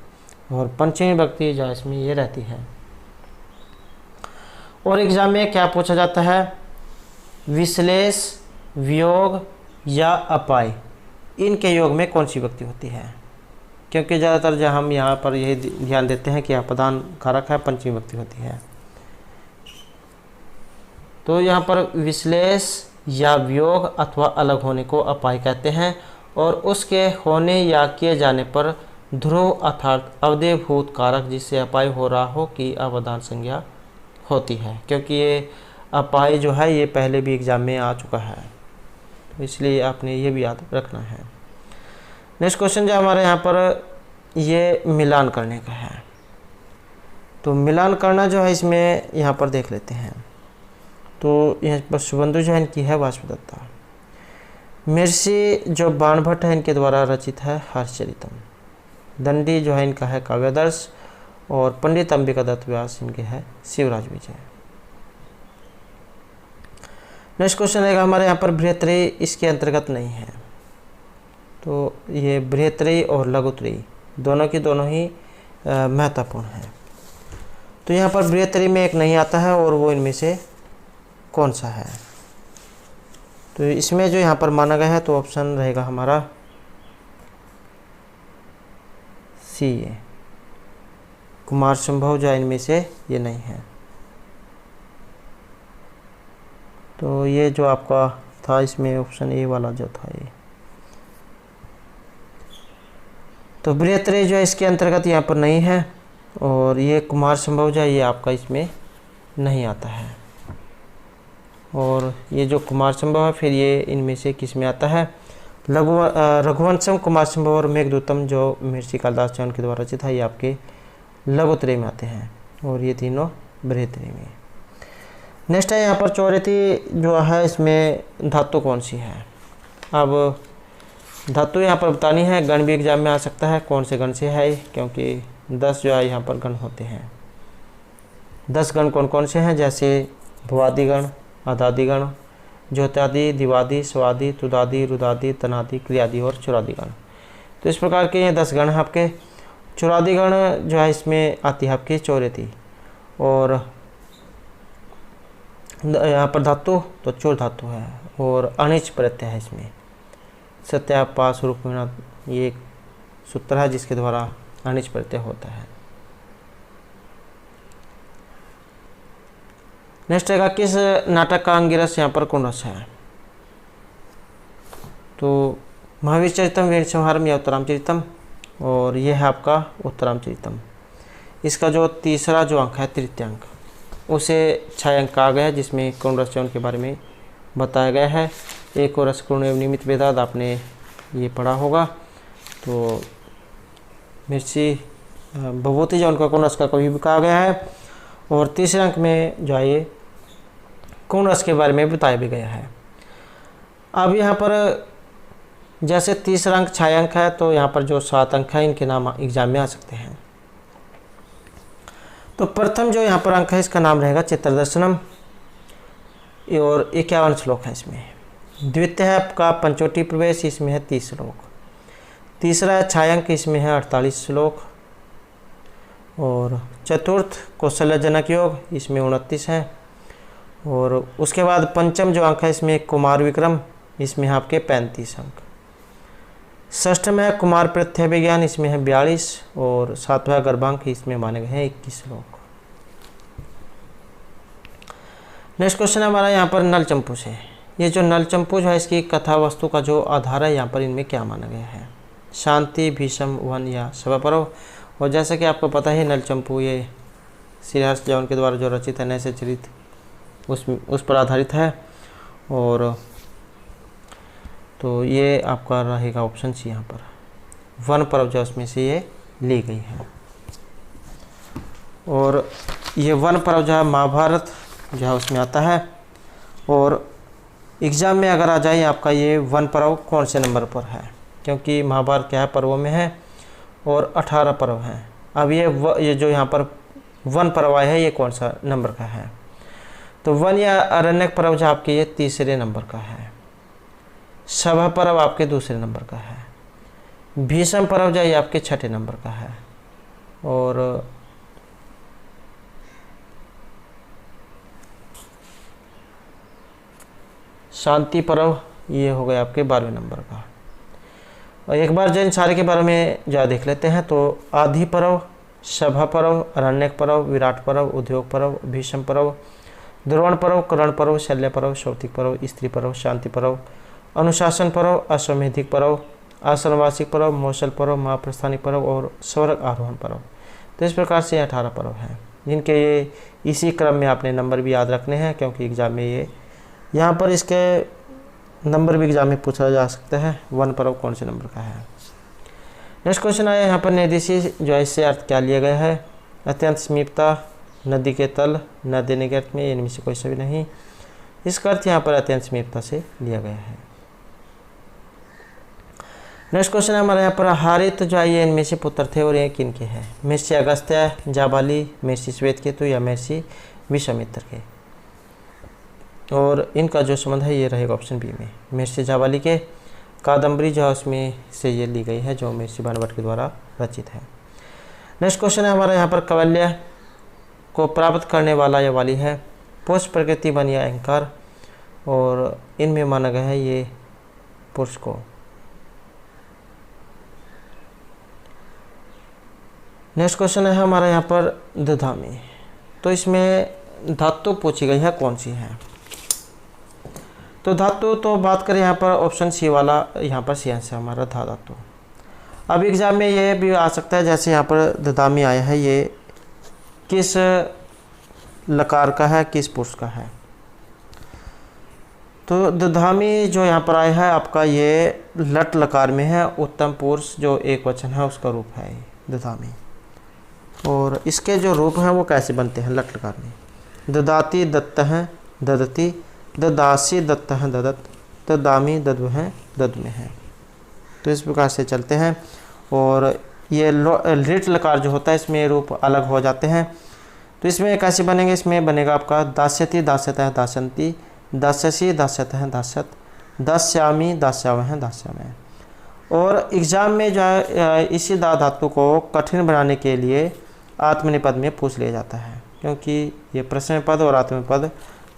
और पंचमी विभक्ति जो है इसमें ये रहती है। और एग्जाम में क्या पूछा जाता है, विश्लेष, वियोग या अपाय, इनके योग में कौन सी विभक्ति होती है। क्योंकि ज़्यादातर जो हम यहाँ पर यही ध्यान देते हैं कि अपदान कारक है, पंचमी विभक्ति होती है। तो यहाँ पर विश्लेष या वियोग अथवा अलग होने को अपाय कहते हैं, और उसके होने या किए जाने पर ध्रुव अर्थात अवदेभूत कारक जिससे अपाय हो रहा हो की अवदान संज्ञा होती है, क्योंकि ये अपाई जो है ये पहले भी एग्ज़ाम में आ चुका है, तो इसलिए आपने ये भी याद रखना है। नेक्स्ट क्वेश्चन जो हमारे यहाँ पर ये मिलान करने का है, तो मिलान करना जो है इसमें यहाँ पर देख लेते हैं। तो यहाँ पर सुबंधु जो है इनकी है वाष्पदत्ता, मिर्सी जो बाणभट्ट है इनके द्वारा रचित है हर्षचरितम, दंडी जो है इनका है काव्यादर्श, और पंडित अंबिका दत्त व्यास इनके है शिवराज विजय। नेक्स्ट क्वेश्चन रहेगा हमारे यहाँ पर बृहत्त्रयी इसके अंतर्गत नहीं है, तो ये बृहत्त्रयी और लघुत्रयी दोनों की दोनों ही महत्वपूर्ण है। तो यहाँ पर बृहत्त्रयी में एक नहीं आता है, और वो इनमें से कौन सा है? तो इसमें जो यहाँ पर माना गया है तो ऑप्शन रहेगा हमारा सी, ये कुमार संभव जो इनमें से ये नहीं है। तो ये जो आपका था इसमें ऑप्शन ए वाला जो था ये, तो बृहत्त्रयी जो है इसके अंतर्गत यहाँ पर नहीं है, और ये कुमार संभव जो है ये आपका इसमें नहीं आता है। और ये जो कुमार संभव है फिर ये इनमें से किस में आता है? रघुवंशम, कुमार संभव और मेघदूतम जो महर्षि कालिदास चौहान के द्वारा रचित है ये आपके लघुत्रयी में आते हैं, और ये तीनों बृहत्त्रयी में। नेक्स्ट है यहाँ पर चौरथी जो है इसमें धातु कौन सी है? अब धातु यहाँ पर बतानी है, गण भी एग्जाम में आ सकता है कौन से गण से है, क्योंकि 10 जो है यहाँ पर गण होते हैं। 10 गण कौन कौन से हैं? जैसे भुवादि गण, आदादि गण, ज्योत्यादि, दिवादि, स्वादि, तुदादि, रुदादि, तनादि, क्रियादि और चुरादि गण। तो इस प्रकार के ये 10 गण हैं आपके। चुरादि गण जो है इसमें आती है आपकी चौरथी, और यहाँ पर धातु तो चोर धातु है, और अनिच प्रत्यय है इसमें। सत्यापास रूप में ये एक सूत्र है जिसके द्वारा अनिच प्रत्यय होता है। नेक्स्ट रहेगा किस नाटक का अंगिरस यहाँ पर कौन रस है? तो महावीर चरितम, वीर संहारम या उत्तरामचरितम, और यह है आपका उत्तरामचरितम। इसका जो तीसरा जो अंक है तृतीय अंक, उसे 6 अंक आ गया है, जिसमें कौन रस के बारे में बताया गया है। एक और रसपूर्ण एवं निमित्त भेदाद आपने ये पढ़ा होगा। तो मिर्ची भभूति जो उनका कौन रस का कवि भी कहा गया है, और तीसरे अंक में जो है ये कौन रस के बारे में बताया भी गया है। अब यहाँ पर जैसे तीसरा अंक 6 अंक है, तो यहाँ पर जो 7 अंक है इनके नाम एग्जाम में आ सकते हैं। तो प्रथम जो यहाँ पर अंक है इसका नाम रहेगा चित्रदर्शनम, और 51 श्लोक है इसमें। द्वितीय है आपका पंचवटी प्रवेश, इसमें है 30 श्लोक। तीसरा है 6 अंक, इसमें है 48 श्लोक। और चतुर्थ कौशल्यजनक योग, इसमें 29 है। और उसके बाद पंचम जो अंक है इसमें कुमार विक्रम, इसमें है आपके 35 अंक। षष्ठ में है कुमार प्रत्यय विज्ञान, इसमें है 42। और 7वां गर्भांक इसमें माने गए हैं 21 श्लोक। नेक्स्ट क्वेश्चन हमारा यहाँ पर नल चंपू से। ये जो नल चंपू जो है इसकी कथा वस्तु का जो आधार है यहाँ पर इनमें क्या माना गया है? शांति, भीषम, वन या सभापर्व। और जैसा कि आपको पता है नल चंपू ये श्रीहर्ष जौन के द्वारा जो रचित है नैसे चरित उस पर आधारित है। और तो ये आपका रहेगा ऑप्शन सी यहाँ पर, वन पर्व जो उसमें से ये ली गई है। और ये वन पर्व जो है महाभारत जो है उसमें आता है। और एग्ज़ाम में अगर आ जाए आपका ये वन पर्व कौन से नंबर पर है, क्योंकि महाभारत क्या है पर्वों में है और 18 पर्व हैं। अब ये जो यहाँ पर वन पर्व है ये कौन सा नंबर का है? तो वन या अरण्यक पर्व जो आपके ये 3रे नंबर का है। सभा पर्व आपके 2रे नंबर का है। भीषम पर्व जो ये आपके 6ठे नंबर का है। और शांति पर्व ये हो गया आपके 12वें नंबर का। और एक बार जो इन सारे के बारे में जो देख लेते हैं, तो आदि पर्व, सभा पर्व, अरण्यक पर्व, विराट पर्व, उद्योग पर्व, भीषम पर्व, द्रोण पर्व, कर्ण पर्व, शल्य पर्व, सौतिक पर्व, स्त्री पर्व, शांति पर्व, अनुशासन पर्व, अश्वमेधिक पर्व, आश्रमवासिक पर्व, मौसल पर्व, महाप्रस्थानिक पर्व और स्वर्ग आरोहण पर्व। तो इस प्रकार से 18 पर्व हैं। जिनके ये इसी क्रम में आपने नंबर भी याद रखने हैं, क्योंकि एग्ज़ाम में ये यहाँ पर इसके नंबर भी एग्ज़ाम में पूछा जा सकता है 1 पर कौन से नंबर का है। नेक्स्ट क्वेश्चन आया यहाँ पर निर्देशी जो है, इससे अर्थ क्या लिया गया है। अत्यंत समीपता, नदी के तल, न देने के अर्थ में, इनमें से कोई सा भी नहीं। इसका अर्थ यहाँ पर अत्यंत समीपता से लिया गया है। नेक्स्ट क्वेश्चन है हमारे यहाँ पर हारित जो है ये इनमें से पुत्र थे और ये किनके हैं। महर्षि अगस्त्य, जाबाली, महर्षि श्वेतकेतु या महर्षि विश्वामित्र के। और इनका जो संबंध है ये रहेगा ऑप्शन बी में, महर्षि जाबाली के। कादम्बरी जो है उसमें से ये ली गई है, जो महर्षि भानुभट्ट के द्वारा रचित है। नेक्स्ट क्वेश्चन है हमारा यहाँ पर कवल्य को प्राप्त करने वाला या वाली है। पुरुष प्रकृति बन या अहंकार, और इनमें माना गया है ये पुरुष को। नेक्स्ट क्वेश्चन है हमारा यहाँ पर दधामी, तो इसमें धातु पूछी गई है कौन सी है। तो धातु तो बात करें यहाँ पर ऑप्शन सी वाला, यहाँ पर सी आंसर हमारा था धातु। अब एग्ज़ाम में ये भी आ सकता है, जैसे यहाँ पर दधामी आया है, ये किस लकार का है, किस पुरुष का है। तो दधामी जो यहाँ पर आया है आपका ये लट लकार में है, उत्तम पुरुष जो एक वचन है उसका रूप है दधामी। और इसके जो रूप हैं वो कैसे बनते हैं लट लकार में। ददाती दत्त हैं ददती, ददासी दत्त हैं ददत, ददामी दद्व हैं दद्व में है। तो इस प्रकार से चलते हैं। और ये लिट लकार जो होता है इसमें रूप अलग हो जाते हैं। तो इसमें कैसे बनेंगे, इसमें बनेगा आपका दास्यति दास्यत है दास्यंती, दास्यसी दास्यत है दास्यत, दास्यामी दास्याव हैं दास्यामय। और एग्ज़ाम में जो है इसी धातु को कठिन बनाने के लिए आत्मनेपद में पूछ लिया जाता है, क्योंकि ये प्रश्न पद और आत्मनेपद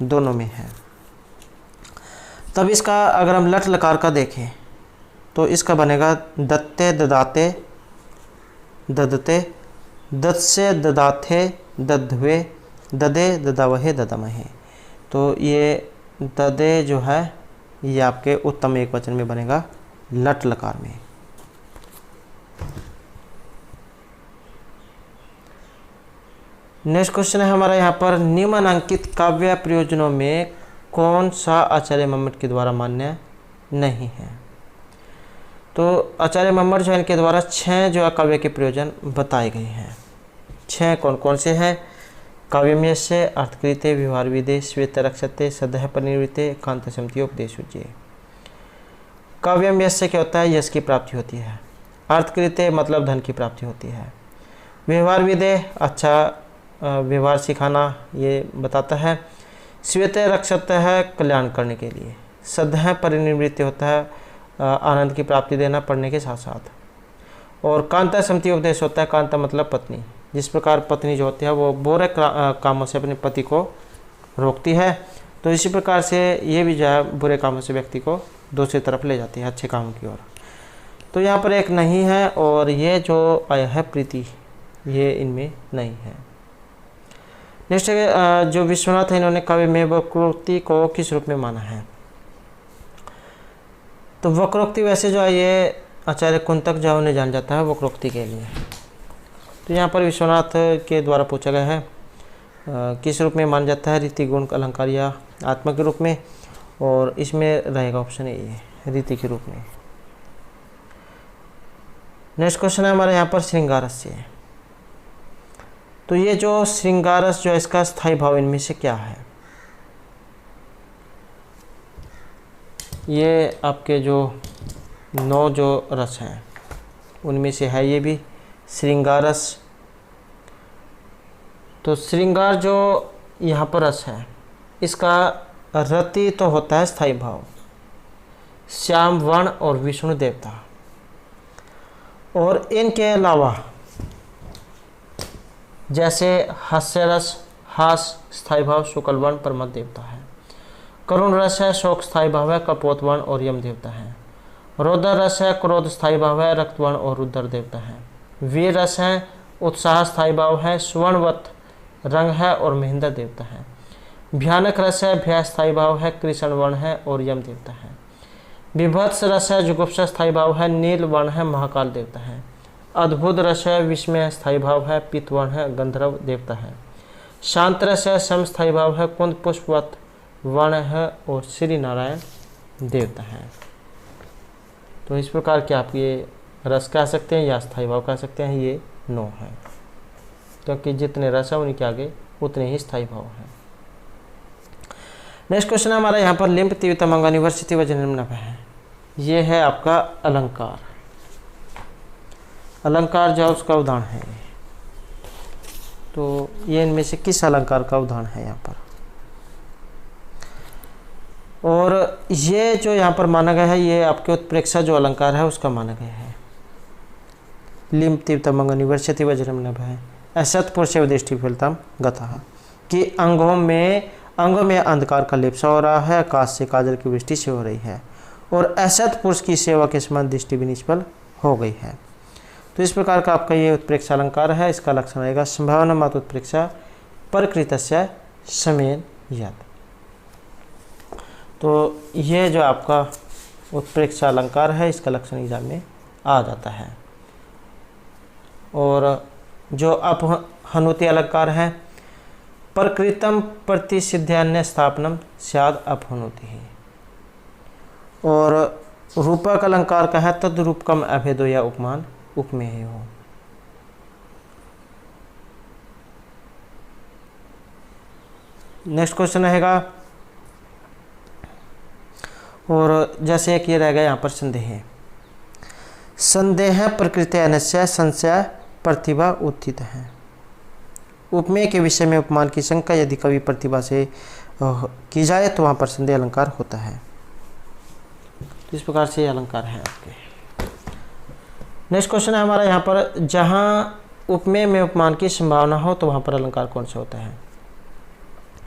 दोनों में है। तब इसका अगर हम लट लकार का देखें तो इसका बनेगा दत्ते ददाते ददते, दत्से ददाथे दध्वे, ददे ददावहे ददमहे। तो ये ददे जो है ये आपके उत्तम एक वचन में बनेगा लट लकार में। नेक्स्ट क्वेश्चन है हमारा यहाँ पर निम्नांकित काव्य प्रयोजनों में कौन सा आचार्य मम्मट के द्वारा मान्य नहीं है। तो आचार्य मम्मट जो है इनके द्वारा 6 जो है काव्य के प्रयोजन बताए गए हैं। 6 कौन कौन से हैं। काव्यमय से, अर्थकृते, व्यवहार विदे, श्वेत रक्षते, सदह परिनिवृत्ते, कांत उपदेशुज्ये। काव्यमय से क्या होता है, यश की प्राप्ति होती है। अर्थकृते मतलब धन की प्राप्ति होती है। व्यवहार विदे अच्छा व्यवहार सिखाना ये बताता है। श्वेत रक्षत है कल्याण करने के लिए। सदह परिनिवृत्ति होता है आनंद की प्राप्ति देना पढ़ने के साथ साथ। और कांता समति उपदेश होता है। कांता मतलब पत्नी, जिस प्रकार पत्नी जो होती है वो बुरे कामों से अपने पति को रोकती है, तो इसी प्रकार से ये भी जो है बुरे कामों से व्यक्ति को दूसरी तरफ ले जाती है अच्छे कामों की ओर। तो यहाँ पर एक नहीं है, और ये जो आया है प्रीति ये इनमें नहीं है। नेक्स्ट जो विश्वनाथ है इन्होंने काव्य में वक्रोक्ति को किस रूप में माना है। तो वक्रोक्ति वैसे जो है ये आचार्य कुंतक जो है उन्हें जान जाता है वक्रोक्ति के लिए। तो यहाँ पर विश्वनाथ के द्वारा पूछा गया है किस रूप में माना जाता है, रीति गुण अलंकार या आत्मा के रूप में। और इसमें रहेगा ऑप्शन ए रीति के रूप में। नेक्स्ट क्वेश्चन है हमारे यहाँ पर श्रृंगारस्य। तो ये जो श्रृंगारस जो है इसका स्थायी भाव इनमें से क्या है। ये आपके जो 9 जो रस हैं उनमें से है ये भी श्रृंगारस। तो श्रृंगार जो यहाँ पर रस है इसका रति तो होता है स्थायी भाव, श्याम वर्ण और विष्णु देवता। और इनके अलावा जैसे हास्य रस हास स्थायी भाव शुक्ल वर्ण पर मत देवता है। करुण रस है शोक स्थायी भाव है कपोत वर्ण और यम देवता है। रौद्र रस है क्रोध स्थायी भाव है रक्त वर्ण और रुद्र देवता है। वीर रस है उत्साह स्थायी भाव है स्वर्णवत रंग है और महेंद्र देवता है। भयानक रस है भय स्थायी भाव है कृष्ण वर्ण है और यम देवता है। विभत्स रस है जुगुप्सा स्थायी भाव है नील वर्ण है महाकाल देवता है। अद्भुत रस है विस्मय स्थायी भाव है पित्त वर्ण है गंधर्व देवता है। शांतरस है, समस्थायी भाव है, कुंद पुष्पवत वर्ण है और श्री नारायण देवता है। तो इस प्रकार के आप ये रस कह सकते हैं या स्थायी भाव कह सकते हैं, ये 9 है, क्योंकि जितने रस है उनके आगे उतने ही स्थायी भाव है। नेक्स्ट क्वेश्चन है हमारा यहाँ पर लिम्ब तीव्रता अनिवर्सिटी व जन्म है। ये है आपका अलंकार। अलंकार जो उसका उदाहरण है, तो ये इनमें से किस अलंकार का उदाहरण है यहाँ पर। और ये जो यहाँ पर माना गया है, ये आपके उत्प्रेक्षा जो अलंकार है उसका माना गया है। लिम्ब तीव्रता अनिवर्सिटी व जन्म है असत पुरुष दृष्टि फलतम गतः, कि अंगों में अंधकार का लेप सा हो रहा है, आकाश से काजल की वृष्टि से हो रही है और असत पुरुष की सेवा के समान दृष्टि भी निष्फल हो गई है। तो इस प्रकार का आपका ये उत्प्रेक्षा अलंकार है। इसका लक्षण रहेगा संभावना मात उत्प्रेक्षा प्रकृतस्य समेन यत्। तो ये जो आपका उत्प्रेक्षा अलंकार है, इसका लक्षण एग्जाम में आ जाता है। और जो अपहनुति अलंकार है, प्रकृतम प्रतिसिद्धान्य स्थापनम स्याद अपहनुति है। और रूपक अलंकार का है तद रूपकम अभेदो या उपमान उपमेय हो। नेक्स्ट क्वेश्चन रहेगा, और जैसे एक ये रहेगा यहाँ पर संदेह। संदेह प्रकृति अनस्य संशय प्रतिभा उत्थित है। उपमेय के विषय में उपमान की शंका यदि कवि प्रतिभा से की जाए तो वहाँ पर संदेह अलंकार होता है। इस प्रकार से ये अलंकार है आपके। नेक्स्ट क्वेश्चन है हमारा यहाँ पर, जहाँ उपमेय में उपमान की संभावना हो तो वहाँ पर अलंकार कौन सा होता है।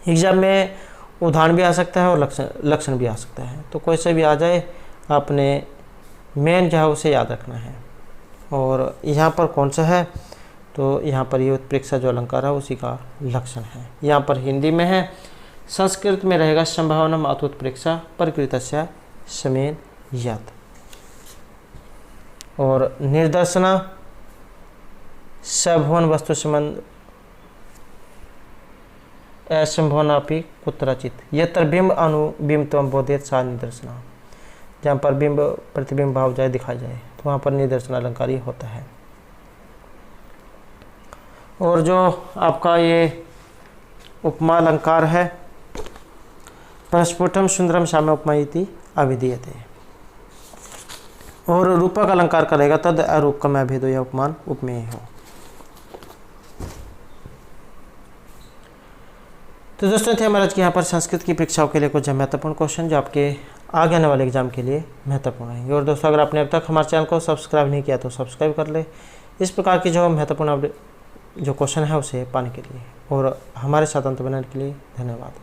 एग्जाम में उदाहरण भी आ सकता है और लक्षण भी आ सकता है, तो कोई से भी आ जाए, आपने मेन जो है उसे याद रखना है। और यहाँ पर कौन सा है, तो यहाँ पर ये उत्प्रेक्षा जो अलंकार है उसी का लक्षण है। यहाँ पर हिंदी में है, संस्कृत में रहेगा संभावना मात उत्प्रेक्षा प्रकृतस्य समेन यत्। और निर्दर्शना सभुवन वस्तु संबंध असंभवनापि कुत्रचित यत्र बिंब अनुबिंबत्वं बोधेत सा निदर्शना। जहाँ पर बिंब प्रतिबिंब भाव जाए दिखाया जाए तो वहाँ पर निदर्शन अलंकार ही होता है। और जो आपका ये उपमा अलंकार है, प्रस्फुटम सुंदरम साम्य उपमा इति अभिधीयते। और रूपक अलंकार का रहेगा तद अरूपकम अभेदो या उपमान उपमेय हो। तो दोस्तों थे हमारे आज के यहाँ पर संस्कृत की परीक्षाओं के लिए कुछ महत्वपूर्ण क्वेश्चन जो आपके आगे आने वाले एग्जाम के लिए महत्वपूर्ण है। और दोस्तों अगर आपने अब तक हमारे चैनल को सब्सक्राइब नहीं किया तो सब्सक्राइब कर ले, इस प्रकार की जो महत्वपूर्ण जो क्वेश्चन है उसे पाने के लिए। और हमारे साथ अंत बनाने के लिए धन्यवाद।